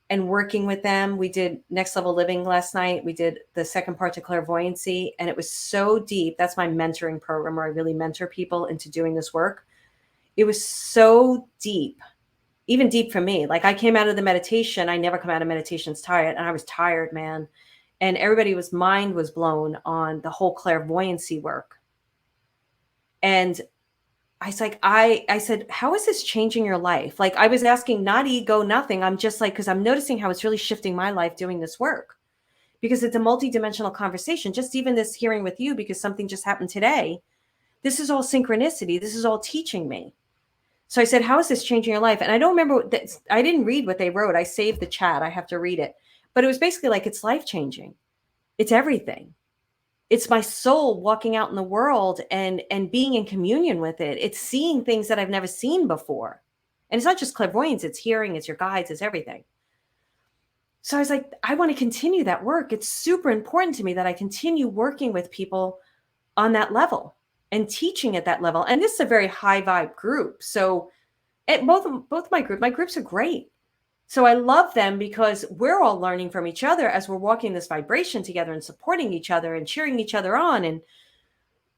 and working with them. We did Next Level Living last night. We did the second part to clairvoyancy, and it was so deep. That's my mentoring program where I really mentor people into doing this work. It was so deep, even deep for me. Like I came out of the meditation. I never come out of meditations tired, and I was tired, man. And everybody's mind was blown on the whole clairvoyancy work. And I was like, I said, how is this changing your life? Like I was asking, not ego, nothing. I'm just like, because I'm noticing how it's really shifting my life doing this work, because it's a multidimensional conversation. Just even this hearing with you, because something just happened today. This is all synchronicity. This is all teaching me. So I said, how is this changing your life? And I don't remember that. I didn't read what they wrote. I saved the chat. I have to read it. But it was basically like, it's life changing. It's everything. It's my soul walking out in the world and being in communion with it. It's seeing things that I've never seen before. And it's not just clairvoyance, it's hearing, it's your guides, it's everything. So I was like, I want to continue that work. It's super important to me that I continue working with people on that level and teaching at that level. And this is a very high vibe group. So both my groups are great. So I love them because we're all learning from each other as we're walking this vibration together and supporting each other and cheering each other on. And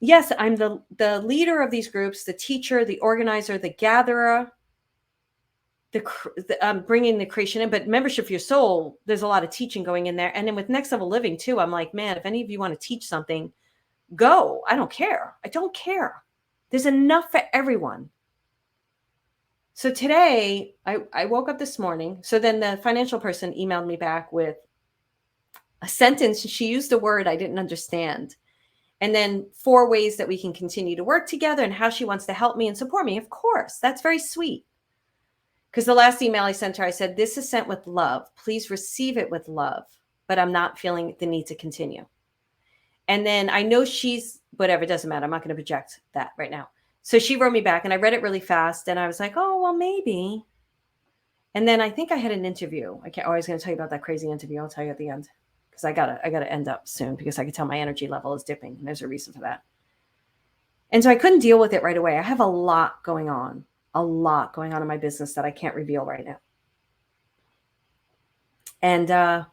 yes, I'm the leader of these groups, the teacher, the organizer, the gatherer, the bringing the creation in. But membership for your soul, there's a lot of teaching going in there. And then with Next Level Living too, I'm like, man, if any of you want to teach something, go. I don't care. I don't care. There's enough for everyone. So today I woke up this morning. So then the financial person emailed me back with a sentence. She used a word I didn't understand. And then 4 ways that we can continue to work together and how she wants to help me and support me. Of course, that's very sweet. Because the last email I sent her, I said, this is sent with love. Please receive it with love. But I'm not feeling the need to continue. And then I know she's, whatever, it doesn't matter. I'm not going to project that right now. So she wrote me back and I read it really fast. And I was like, oh, well, maybe. And then I think I had an interview. I was going to tell you about that crazy interview. I'll tell you at the end. Because I gotta end up soon because I can tell my energy level is dipping. And there's a reason for that. And so I couldn't deal with it right away. I have a lot going on in my business that I can't reveal right now. And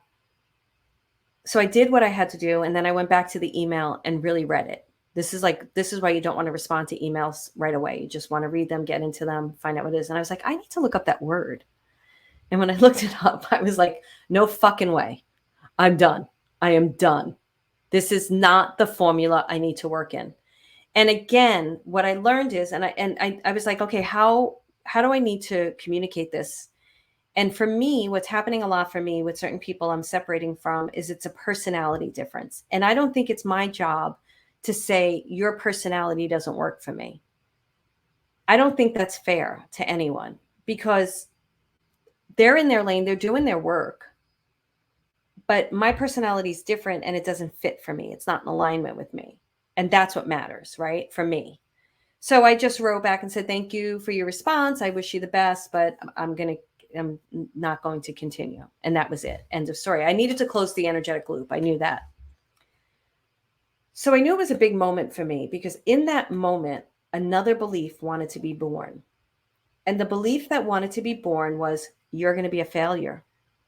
so I did what I had to do. And then I went back to the email and really read it. This is why you don't want to respond to emails right away. You just want to read them, get into them, find out what it is. And I was like, I need to look up that word. And when I looked it up, I was like, no fucking way. I'm done. I am done. This is not the formula I need to work in. And again, what I learned is, and I was like, okay, how do I need to communicate this? And for me, what's happening a lot for me with certain people I'm separating from is it's a personality difference. And I don't think it's my job to say your personality doesn't work for me. I don't think that's fair to anyone because they're in their lane, they're doing their work. But my personality is different and it doesn't fit for me. It's not in alignment with me. And that's what matters, right? For me. So I just wrote back and said, thank you for your response. I wish you the best, but I'm not going to continue. And that was it. End of story. I needed to close the energetic loop. I knew that. So I knew it was a big moment for me because in that moment, another belief wanted to be born. And the belief that wanted to be born was, you're going to be a failure.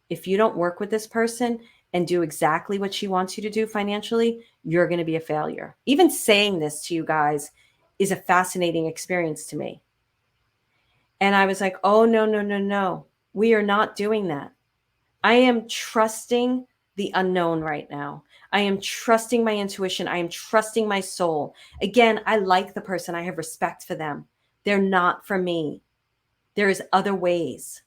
If you don't work with this person and do exactly what she wants you to do financially, you're going to be a failure. Even saying this to you guys is a fascinating experience to me. And I was like, oh, no. We are not doing that. I am trusting the unknown right now. I am trusting my intuition. I am trusting my soul. Again, I like the person. I have respect for them. They're not for me. There is other ways.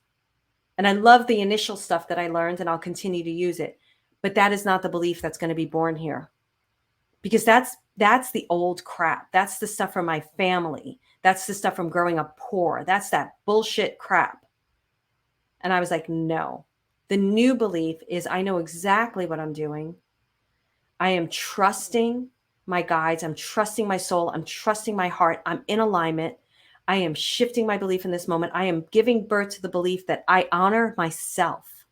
And I love the initial stuff that I learned and I'll continue to use it. But that is not the belief that's going to be born here. Because that's the old crap. That's the stuff from my family. That's the stuff from growing up poor. That's that bullshit crap. And I was like, no. The new belief is I know exactly what I'm doing. I am trusting my guides. I'm trusting my soul. I'm trusting my heart. I'm in alignment. I am shifting my belief in this moment. I am giving birth to the belief that I honor myself.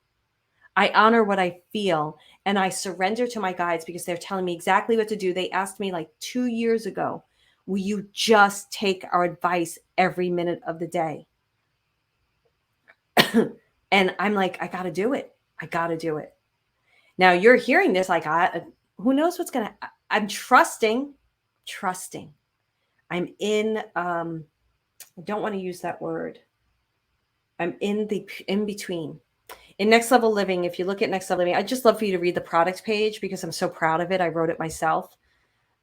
I honor what I feel and I surrender to my guides because they're telling me exactly what to do. They asked me like 2 years ago, will you just take our advice every minute of the day? And I'm like, I got to do it. I got to do it. Now you're hearing this like, who knows what's going to, I'm trusting. I'm in, I don't want to use that word. I'm in between. In Next Level Living, if you look at Next Level Living, I'd just love for you to read the product page because I'm so proud of it. I wrote it myself.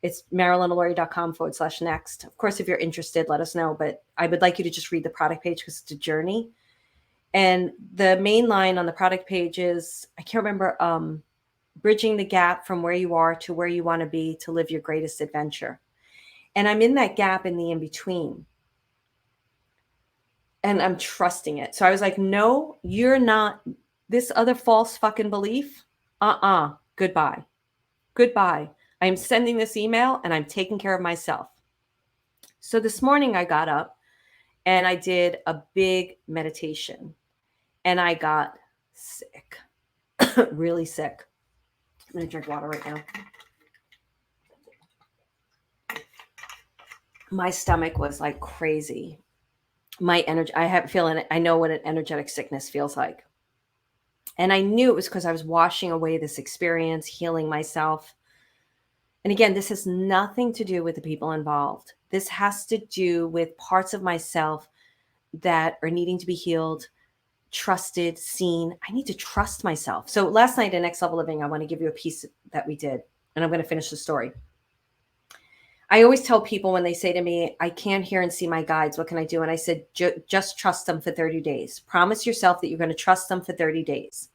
It's marilynalauria.com/next. Of course, if you're interested, let us know. But I would like you to just read the product page because it's a journey. And the main line on the product page is, I can't remember, bridging the gap from where you are to where you want to be to live your greatest adventure. And I'm in that gap in the in-between. And I'm trusting it. So I was like, no, you're not this other false fucking belief. Goodbye. Goodbye. I'm sending this email and I'm taking care of myself. So this morning I got up and I did a big meditation and I got sick, really sick. I'm going to drink water right now. My stomach was like crazy. My energy, I know what an energetic sickness feels like. And I knew it was because I was washing away this experience, healing myself. And again, this has nothing to do with the people involved. This has to do with parts of myself that are needing to be healed, trusted, seen. I need to trust myself. So last night in Next Level Living, I want to give you a piece that we did, and I'm going to finish the story. I always tell people when they say to me, I can't hear and see my guides, what can I do? And I said, just trust them for 30 days. Promise yourself that you're going to trust them for 30 days.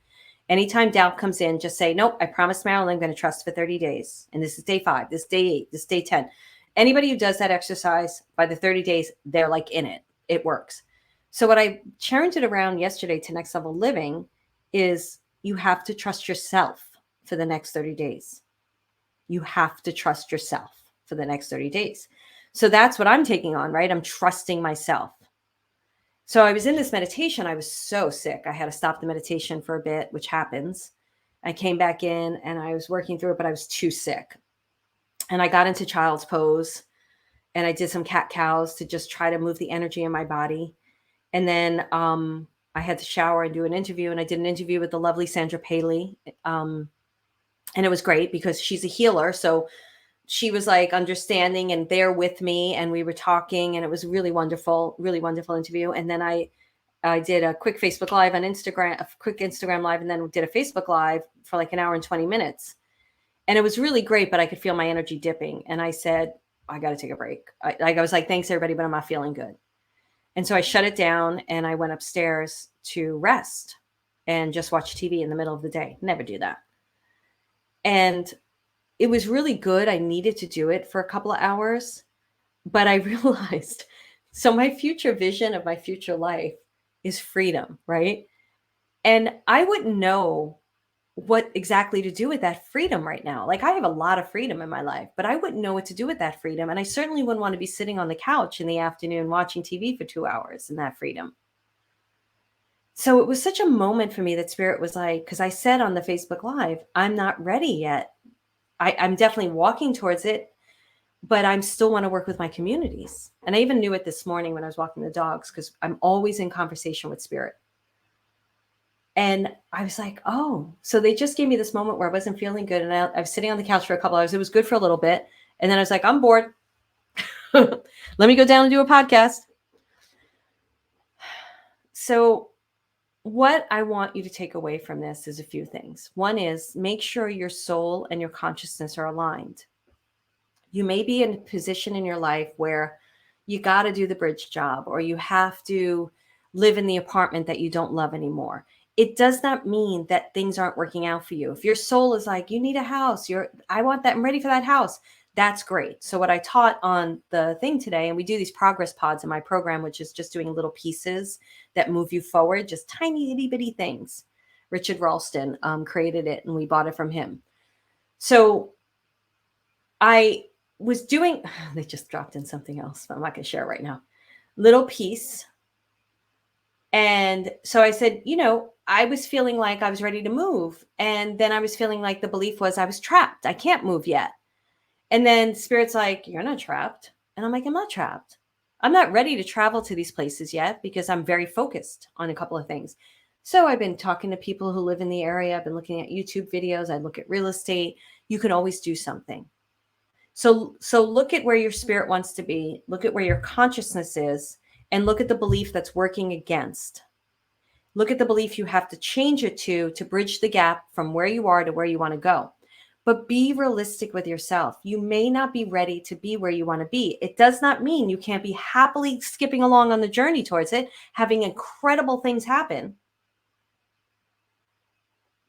Anytime doubt comes in, just say, nope, I promised Marilyn I'm going to trust for 30 days. And this is day 5, this is day 8, this is day 10. Anybody who does that exercise by the 30 days, they're like in it. It works. So what I changed it around yesterday to Next Level Living is you have to trust yourself for the next 30 days. You have to trust yourself for the next 30 days. So that's what I'm taking on, right? I'm trusting myself. So I was in this meditation. I was so sick. I had to stop the meditation for a bit, which happens. I came back in and I was working through it, but I was too sick. And I got into child's pose and I did some cat cows to just try to move the energy in my body. And then I had to shower and do an interview. And I did an interview with the lovely Sandra Paley. And it was great because she's a healer. So she was like understanding and there with me, and we were talking, and it was really wonderful interview. And then I did a quick Facebook Live on Instagram, a quick Instagram Live, and then did a Facebook Live for like an hour and 20 minutes. And it was really great, but I could feel my energy dipping. And I said, I got to take a break. I was like, thanks everybody, but I'm not feeling good. And so I shut it down and I went upstairs to rest and just watch TV in the middle of the day. Never do that. And it was really good. I needed to do it for a couple of hours, but I realized, so my future vision of my future life is freedom, right? And I wouldn't know what exactly to do with that freedom right now. Like I have a lot of freedom in my life, but I wouldn't know what to do with that freedom. And I certainly wouldn't want to be sitting on the couch in the afternoon watching TV for 2 hours in that freedom. So it was such a moment for me that Spirit was like, because I said on the Facebook Live, I'm not ready yet. I'm definitely walking towards it, but I still want to work with my communities. And I even knew it this morning when I was walking the dogs, because I'm always in conversation with Spirit. And I was like, oh, so they just gave me this moment where I wasn't feeling good. And I was sitting on the couch for a couple hours. It was good for a little bit. And then I was like, I'm bored. Let me go down and do a podcast. So what I want you to take away from this is a few things. One is make sure your soul and your consciousness are aligned. You may be in a position in your life where you got to do the bridge job, or you have to live in the apartment that you don't love anymore. It does not mean that things aren't working out for you. If your soul is like, you need a house, I want that, I'm ready for that house. That's great. So what I taught on the thing today, and we do these progress pods in my program, which is just doing little pieces that move you forward, just tiny itty bitty things. Richard Ralston created it and we bought it from him. So I was doing, they just dropped in something else, but I'm not going to share it right now. Little piece. And so I said, I was feeling like I was ready to move. And then I was feeling like the belief was I was trapped. I can't move yet. And then Spirit's like, you're not trapped. And I'm like, I'm not trapped. I'm not ready to travel to these places yet because I'm very focused on a couple of things. So I've been talking to people who live in the area. I've been looking at YouTube videos. I look at real estate. You can always do something. So look at where your spirit wants to be. Look at where your consciousness is, and look at the belief that's working against. Look at the belief you have to change it to bridge the gap from where you are to where you want to go. But be realistic with yourself. You may not be ready to be where you want to be. It does not mean you can't be happily skipping along on the journey towards it, having incredible things happen,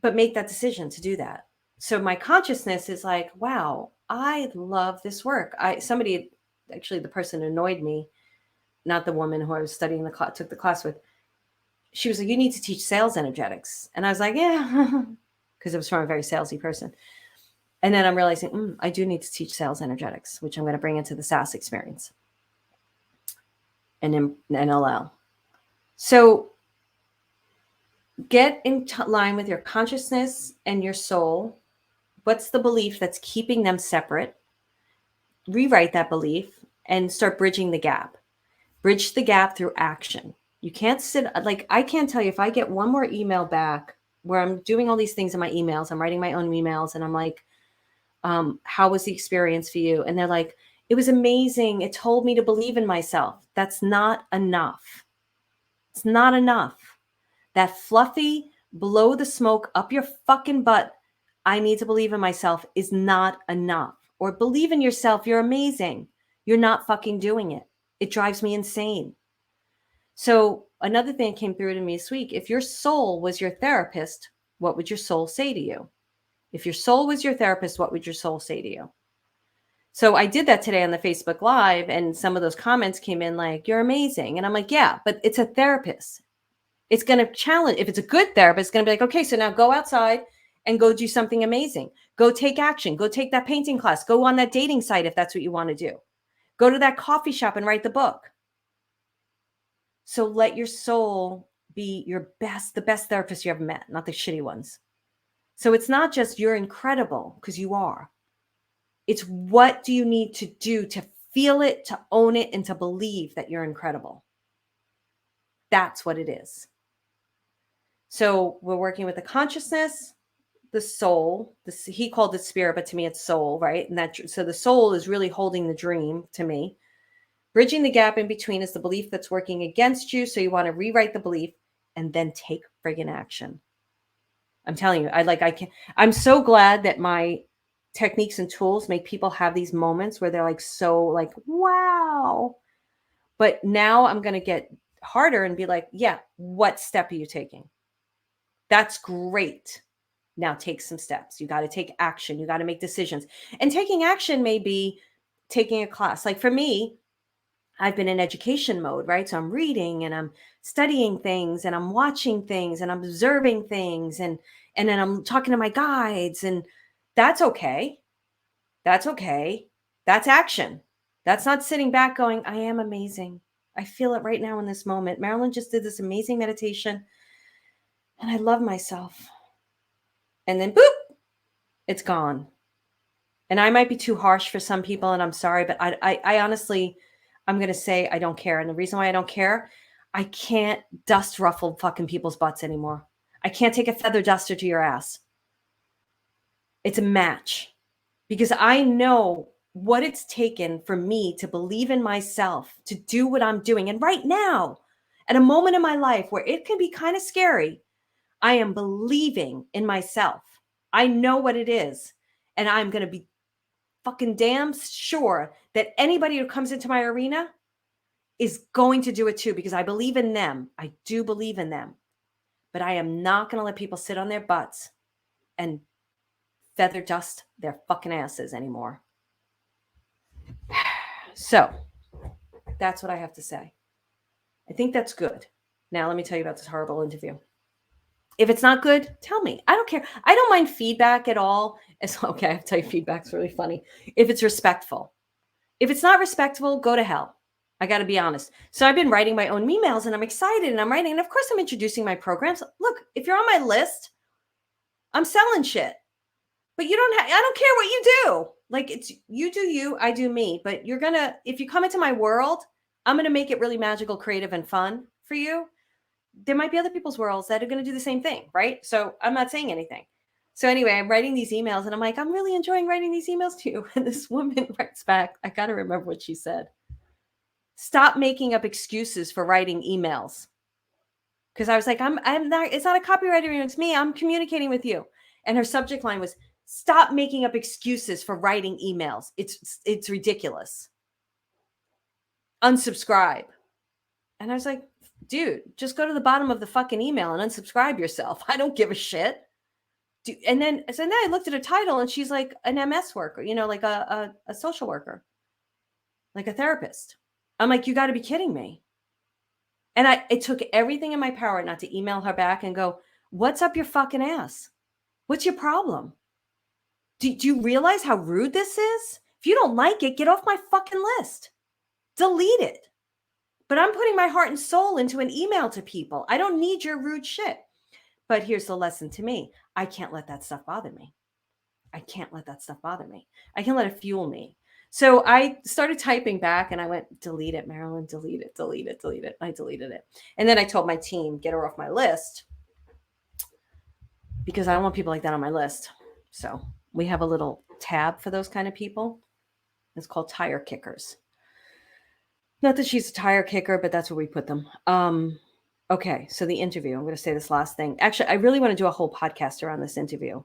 but make that decision to do that. So my consciousness is like, wow, I love this work. Somebody, actually the person annoyed me, not the woman who I was studying took the class with. She was like, you need to teach sales energetics. And I was like, yeah, because it was from a very salesy person. And then I'm realizing, I do need to teach sales energetics, which I'm going to bring into the SaaS experience and in NLL. So get in line with your consciousness and your soul. What's the belief that's keeping them separate? Rewrite that belief and start bridging the gap. Bridge the gap through action. You can't sit, like, I can't tell you, if I get one more email back where I'm doing all these things in my emails, I'm writing my own emails, and I'm like, how was the experience for you? And they're like, it was amazing. It told me to believe in myself. That's not enough. It's not enough. That fluffy, blow the smoke up your fucking butt, I need to believe in myself, is not enough. Or believe in yourself. You're amazing. You're not fucking doing it. It drives me insane. So another thing came through to me this week. If your soul was your therapist, what would your soul say to you? If your soul was your therapist, what would your soul say to you? So I did that today on the Facebook Live, and some of those comments came in like, you're amazing. And I'm like, yeah, but it's a therapist. It's going to challenge. If it's a good therapist, it's going to be like, okay, so now go outside and go do something amazing. Go take action. Go take that painting class. Go on that dating site if that's what you want to do. Go to that coffee shop and write the book. So let your soul be the best therapist you ever met, not the shitty ones. So it's not just you're incredible, because you are. It's what do you need to do to feel it, to own it, and to believe that you're incredible. That's what it is. So we're working with the consciousness, the soul. He called it spirit, but to me it's soul, right? And so the soul is really holding the dream to me. Bridging the gap in between is the belief that's working against you. So you want to rewrite the belief and then take friggin' action. I'm telling you, I'm so glad that my techniques and tools make people have these moments where they're like, so like, wow. But now I'm going to get harder and be like, yeah, what step are you taking? That's great. Now take some steps. You got to take action. You got to make decisions. And taking action may be taking a class. Like for me, I've been in education mode, right? So I'm reading and I'm studying things and I'm watching things and I'm observing things and then I'm talking to my guides, and that's okay. That's okay. That's action. That's not sitting back going, I am amazing. I feel it right now in this moment. Marilyn just did this amazing meditation and I love myself. And then boop, it's gone. And I might be too harsh for some people, and I'm sorry, but I honestly, I'm going to say I don't care. And the reason why I don't care, I can't dust ruffle fucking people's butts anymore. I can't take a feather duster to your ass. It's a match, because I know what it's taken for me to believe in myself, to do what I'm doing. And right now, at a moment in my life where it can be kind of scary, I am believing in myself. I know what it is. And I'm going to be fucking damn sure that anybody who comes into my arena is going to do it too, because I believe in them. I do believe in them. But I am not going to let people sit on their butts and feather dust their fucking asses anymore. So that's what I have to say. I think that's good. Now let me tell you about this horrible interview. If it's not good, tell me. I don't care. I don't mind feedback at all. It's okay. I have to tell you, feedback's really funny. If it's respectful. If it's not respectful, go to hell. I got to be honest. So I've been writing my own emails and I'm excited and I'm writing. And of course, I'm introducing my programs. Look, if you're on my list, I'm selling shit. But I don't care what you do. Like, it's you do you, I do me. But if you come into my world, I'm going to make it really magical, creative, and fun for you. there might be other people's worlds that are going to do the same thing, right? So I'm not saying anything. So anyway, I'm writing these emails and I'm like, I'm really enjoying writing these emails to you. And this woman writes back, I got to remember what she said. Stop making up excuses for writing emails. Because I was like, I'm not, it's not a copywriter, it's me. I'm communicating with you. And her subject line was, stop making up excuses for writing emails. It's ridiculous. Unsubscribe. And I was like, dude, just go to the bottom of the fucking email and unsubscribe yourself. I don't give a shit. And then I looked at a title and she's like an MS worker, like a social worker, like a therapist. I'm like, you got to be kidding me. And it took everything in my power not to email her back and go, what's up your fucking ass? What's your problem? Do you realize how rude this is? If you don't like it, get off my fucking list. Delete it. But I'm putting my heart and soul into an email to people. I don't need your rude shit. But here's the lesson to me. I can't let that stuff bother me. I can't let that stuff bother me. I can let it fuel me. So I started typing back and I went, delete it, Marilyn, delete it, delete it, delete it. I deleted it. And then I told my team, get her off my list because I don't want people like that on my list. So we have a little tab for those kind of people. It's called tire kickers. Not that she's a tire kicker, but that's where we put them. Okay, so the interview. I'm going to say this last thing. Actually, I really want to do a whole podcast around this interview.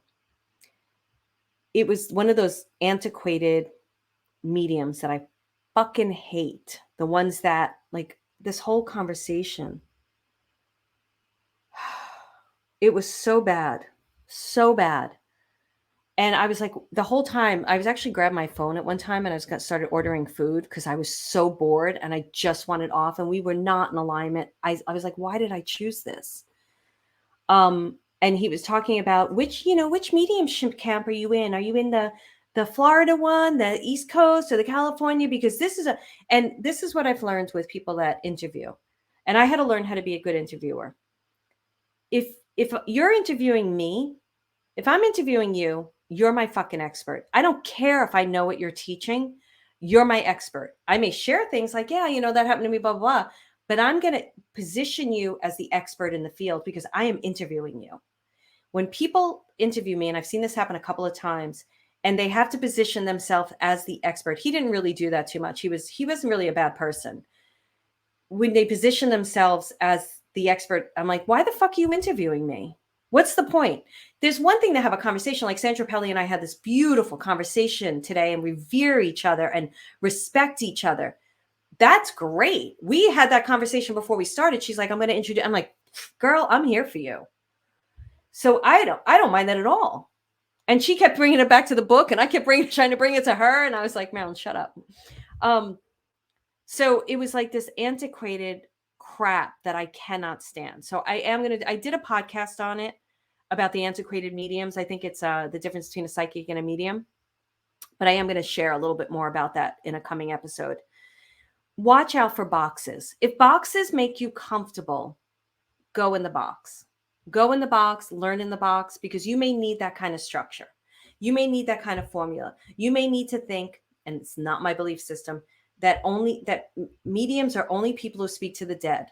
It was one of those antiquated mediums that I fucking hate. The ones that, like, this whole conversation. It was so bad. So bad. And I was like, the whole time, I was actually grabbed my phone at one time and I started ordering food because I was so bored and I just wanted off and we were not in alignment. I was like, why did I choose this? And he was talking about which mediumship camp are you in? Are you in the Florida one, the East Coast or the California? Because this is what I've learned with people that interview. And I had to learn how to be a good interviewer. If you're interviewing me, if I'm interviewing you, you're my fucking expert. I don't care if I know what you're teaching. You're my expert. I may share things like, yeah, that happened to me, blah, blah, blah. But I'm going to position you as the expert in the field because I am interviewing you. When people interview me, and I've seen this happen a couple of times, and they have to position themselves as the expert. He didn't really do that too much. He wasn't really a bad person. When they position themselves as the expert, I'm like, why the fuck are you interviewing me? What's the point? There's one thing to have a conversation like Sandra Pelli and I had this beautiful conversation today and revere each other and respect each other. That's great. We had that conversation before we started. She's like, I'm going to introduce. I'm like, girl, I'm here for you. So I don't mind that at all. And she kept bringing it back to the book and I kept trying to bring it to her. And I was like, Marilyn, shut up. So it was like this antiquated crap that I cannot stand. So I did a podcast on it about the antiquated mediums. I think it's the difference between a psychic and a medium. But I am going to share a little bit more about that in a coming episode. Watch out for boxes. If boxes make you comfortable, go in the box. Go in the box, learn in the box, because you may need that kind of structure. You may need that kind of formula. You may need to think, and it's not my belief system, that mediums are only people who speak to the dead.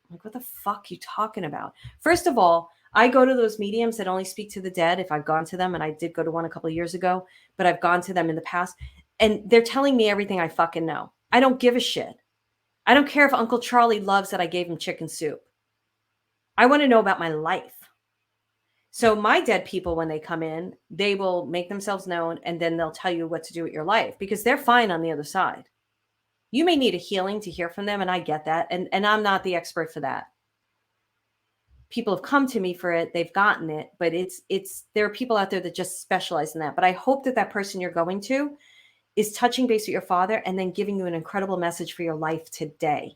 Like, what the fuck are you talking about? First of all, I go to those mediums that only speak to the dead if I've gone to them, and I did go to one a couple of years ago, but I've gone to them in the past, and they're telling me everything I fucking know. I don't give a shit. I don't care if Uncle Charlie loves that I gave him chicken soup. I want to know about my life. So my dead people, when they come in, they will make themselves known and then they'll tell you what to do with your life because they're fine on the other side. You may need a healing to hear from them, and I get that. And I'm not the expert for that. People have come to me for it. They've gotten it, but there are people out there that just specialize in that. But I hope that person you're going to is touching base with your father and then giving you an incredible message for your life today.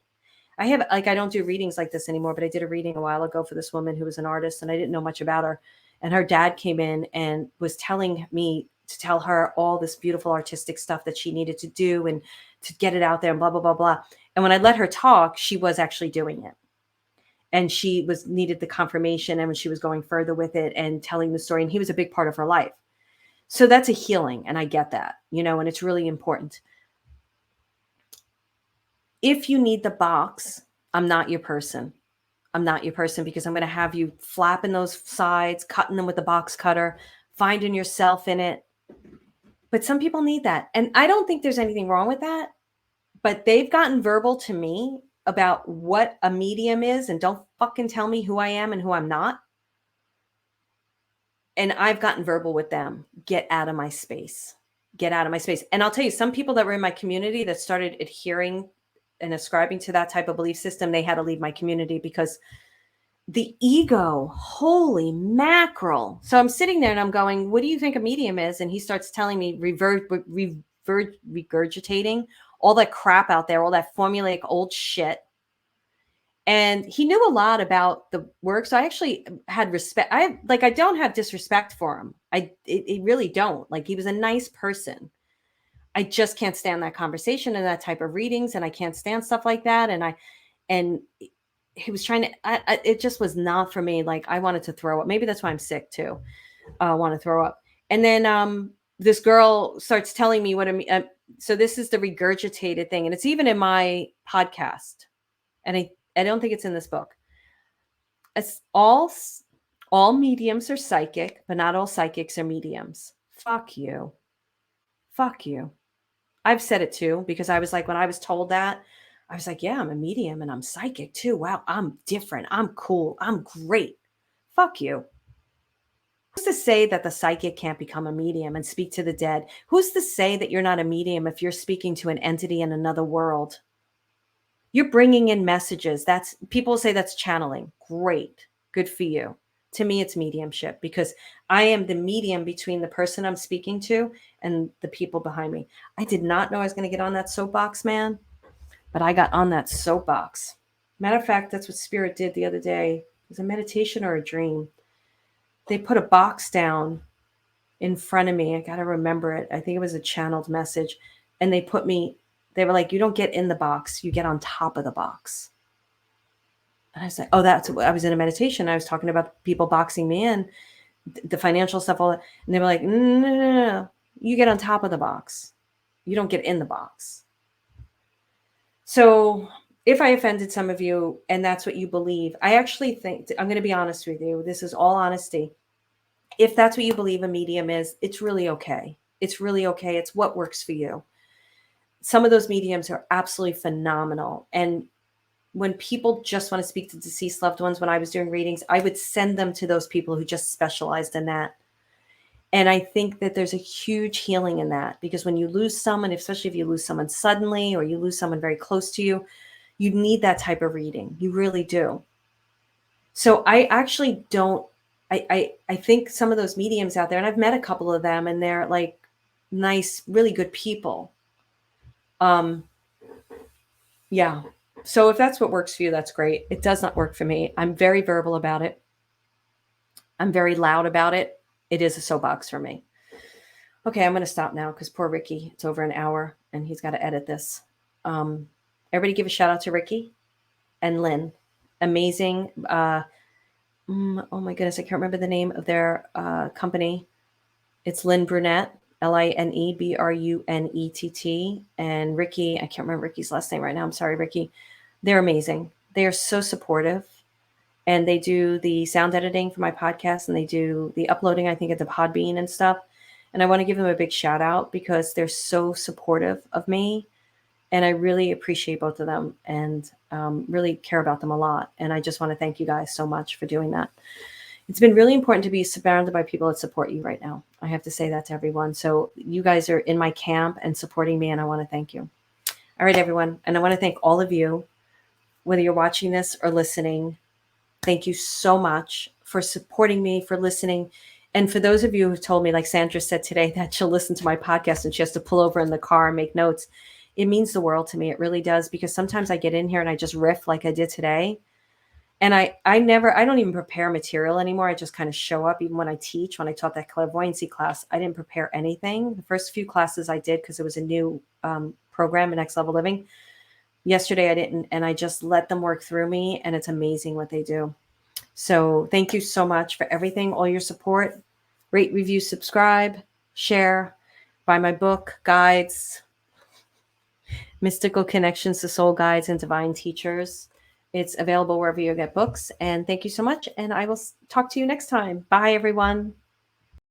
I don't do readings like this anymore, but I did a reading a while ago for this woman who was an artist and I didn't know much about her. And her dad came in and was telling me to tell her all this beautiful artistic stuff that she needed to do and to get it out there and blah, blah, blah, blah. And when I let her talk, she was actually doing it. And she needed the confirmation and when she was going further with it and telling the story. And he was a big part of her life. So that's a healing. And I get that, and it's really important. If you need the box, I'm not your person. I'm not your person because I'm going to have you flapping those sides, cutting them with the box cutter, finding yourself in it. But some people need that. And I don't think there's anything wrong with that. But they've gotten verbal to me about what a medium is, and don't fucking tell me who I am and who I'm not. And I've gotten verbal with them. Get out of my space. Get out of my space. And I'll tell you, some people that were in my community that started adhering and ascribing to that type of belief system, they had to leave my community because the ego, holy mackerel. So I'm sitting there and I'm going, what do you think a medium is? And he starts telling me, regurgitating all that crap out there, all that formulaic old shit. And he knew a lot about the work. So I actually had respect. I don't have disrespect for him. I really don't. Like, he was a nice person. I just can't stand that conversation and that type of readings. And I can't stand stuff like that. And he was trying to, it just was not for me. Like, I wanted to throw up. Maybe that's why I'm sick too. I want to throw up. And then this girl starts telling me what I mean. So this is the regurgitated thing. And it's even in my podcast. And I don't think it's in this book. It's all mediums are psychic, but not all psychics are mediums. Fuck you. Fuck you. I've said it too, because I was like, when I was told that, I was like, yeah, I'm a medium and I'm psychic too. Wow, I'm different. I'm cool. I'm great. Fuck you. Who's to say that the psychic can't become a medium and speak to the dead? Who's to say that you're not a medium if you're speaking to an entity in another world? You're bringing in messages. That's, people say that's channeling. Great. Good for you. To me, it's mediumship, because I am the medium between the person I'm speaking to and the people behind me. I did not know I was going to get on that soapbox, man, but I got on that soapbox. Matter of fact, that's what Spirit did the other day. It was a meditation or a dream. They put a box down in front of me. I got to remember it. I think it was a channeled message. And they were like, you don't get in the box, you get on top of the box. And I was like, oh, I was in a meditation. I was talking about people boxing me in, the financial stuff, all that. And they were like, no, you get on top of the box. You don't get in the box. So if I offended some of you and that's what you believe, I actually think, I'm going to be honest with you. This is all honesty. If that's what you believe a medium is, it's really okay. It's really okay. It's what works for you. Some of those mediums are absolutely phenomenal. And when people just want to speak to deceased loved ones, when I was doing readings, I would send them to those people who just specialized in that. And I think that there's a huge healing in that, because when you lose someone, especially if you lose someone suddenly or you lose someone very close to you, you need that type of reading. You really do. So I actually don't, I think some of those mediums out there, and I've met a couple of them, and they're like nice, really good people. Yeah. So if that's what works for you, that's great. It does not work for me. I'm very verbal about it. I'm very loud about it. It is a soapbox for me. Okay, I'm going to stop now because poor Ricky, it's over an hour and he's got to edit this. Everybody give a shout out to Ricky and Lynn. Amazing. Oh my goodness, I can't remember the name of their company. It's Lynn Brunette, LINEBRUNETT. And Ricky, I can't remember Ricky's last name right now. I'm sorry, Ricky. They're amazing. They are so supportive. And they do the sound editing for my podcast, and they do the uploading, I think, at the Podbean and stuff. And I want to give them a big shout out because they're so supportive of me. And I really appreciate both of them and really care about them a lot. And I just want to thank you guys so much for doing that. It's been really important to be surrounded by people that support you right now. I have to say that to everyone. So you guys are in my camp and supporting me, and I want to thank you. All right, everyone. And I want to thank all of you, whether you're watching this or listening. Thank you so much for supporting me, for listening. And for those of you who've told me, like Sandra said today, that she'll listen to my podcast and she has to pull over in the car and make notes. It means the world to me. It really does, because sometimes I get in here and I just riff like I did today. And I don't even prepare material anymore. I just kind of show up. Even when I teach, when I taught that clairvoyancy class, I didn't prepare anything. The first few classes I did because it was a new program in Next Level Living. Yesterday I didn't, and I just let them work through me, and it's amazing what they do. So thank you so much for everything, all your support. Rate, review, subscribe, share, buy my book, guides, Mystical Connections to Soul Guides and Divine Teachers. It's available wherever you get books. And thank you so much. And I will talk to you next time. Bye, everyone.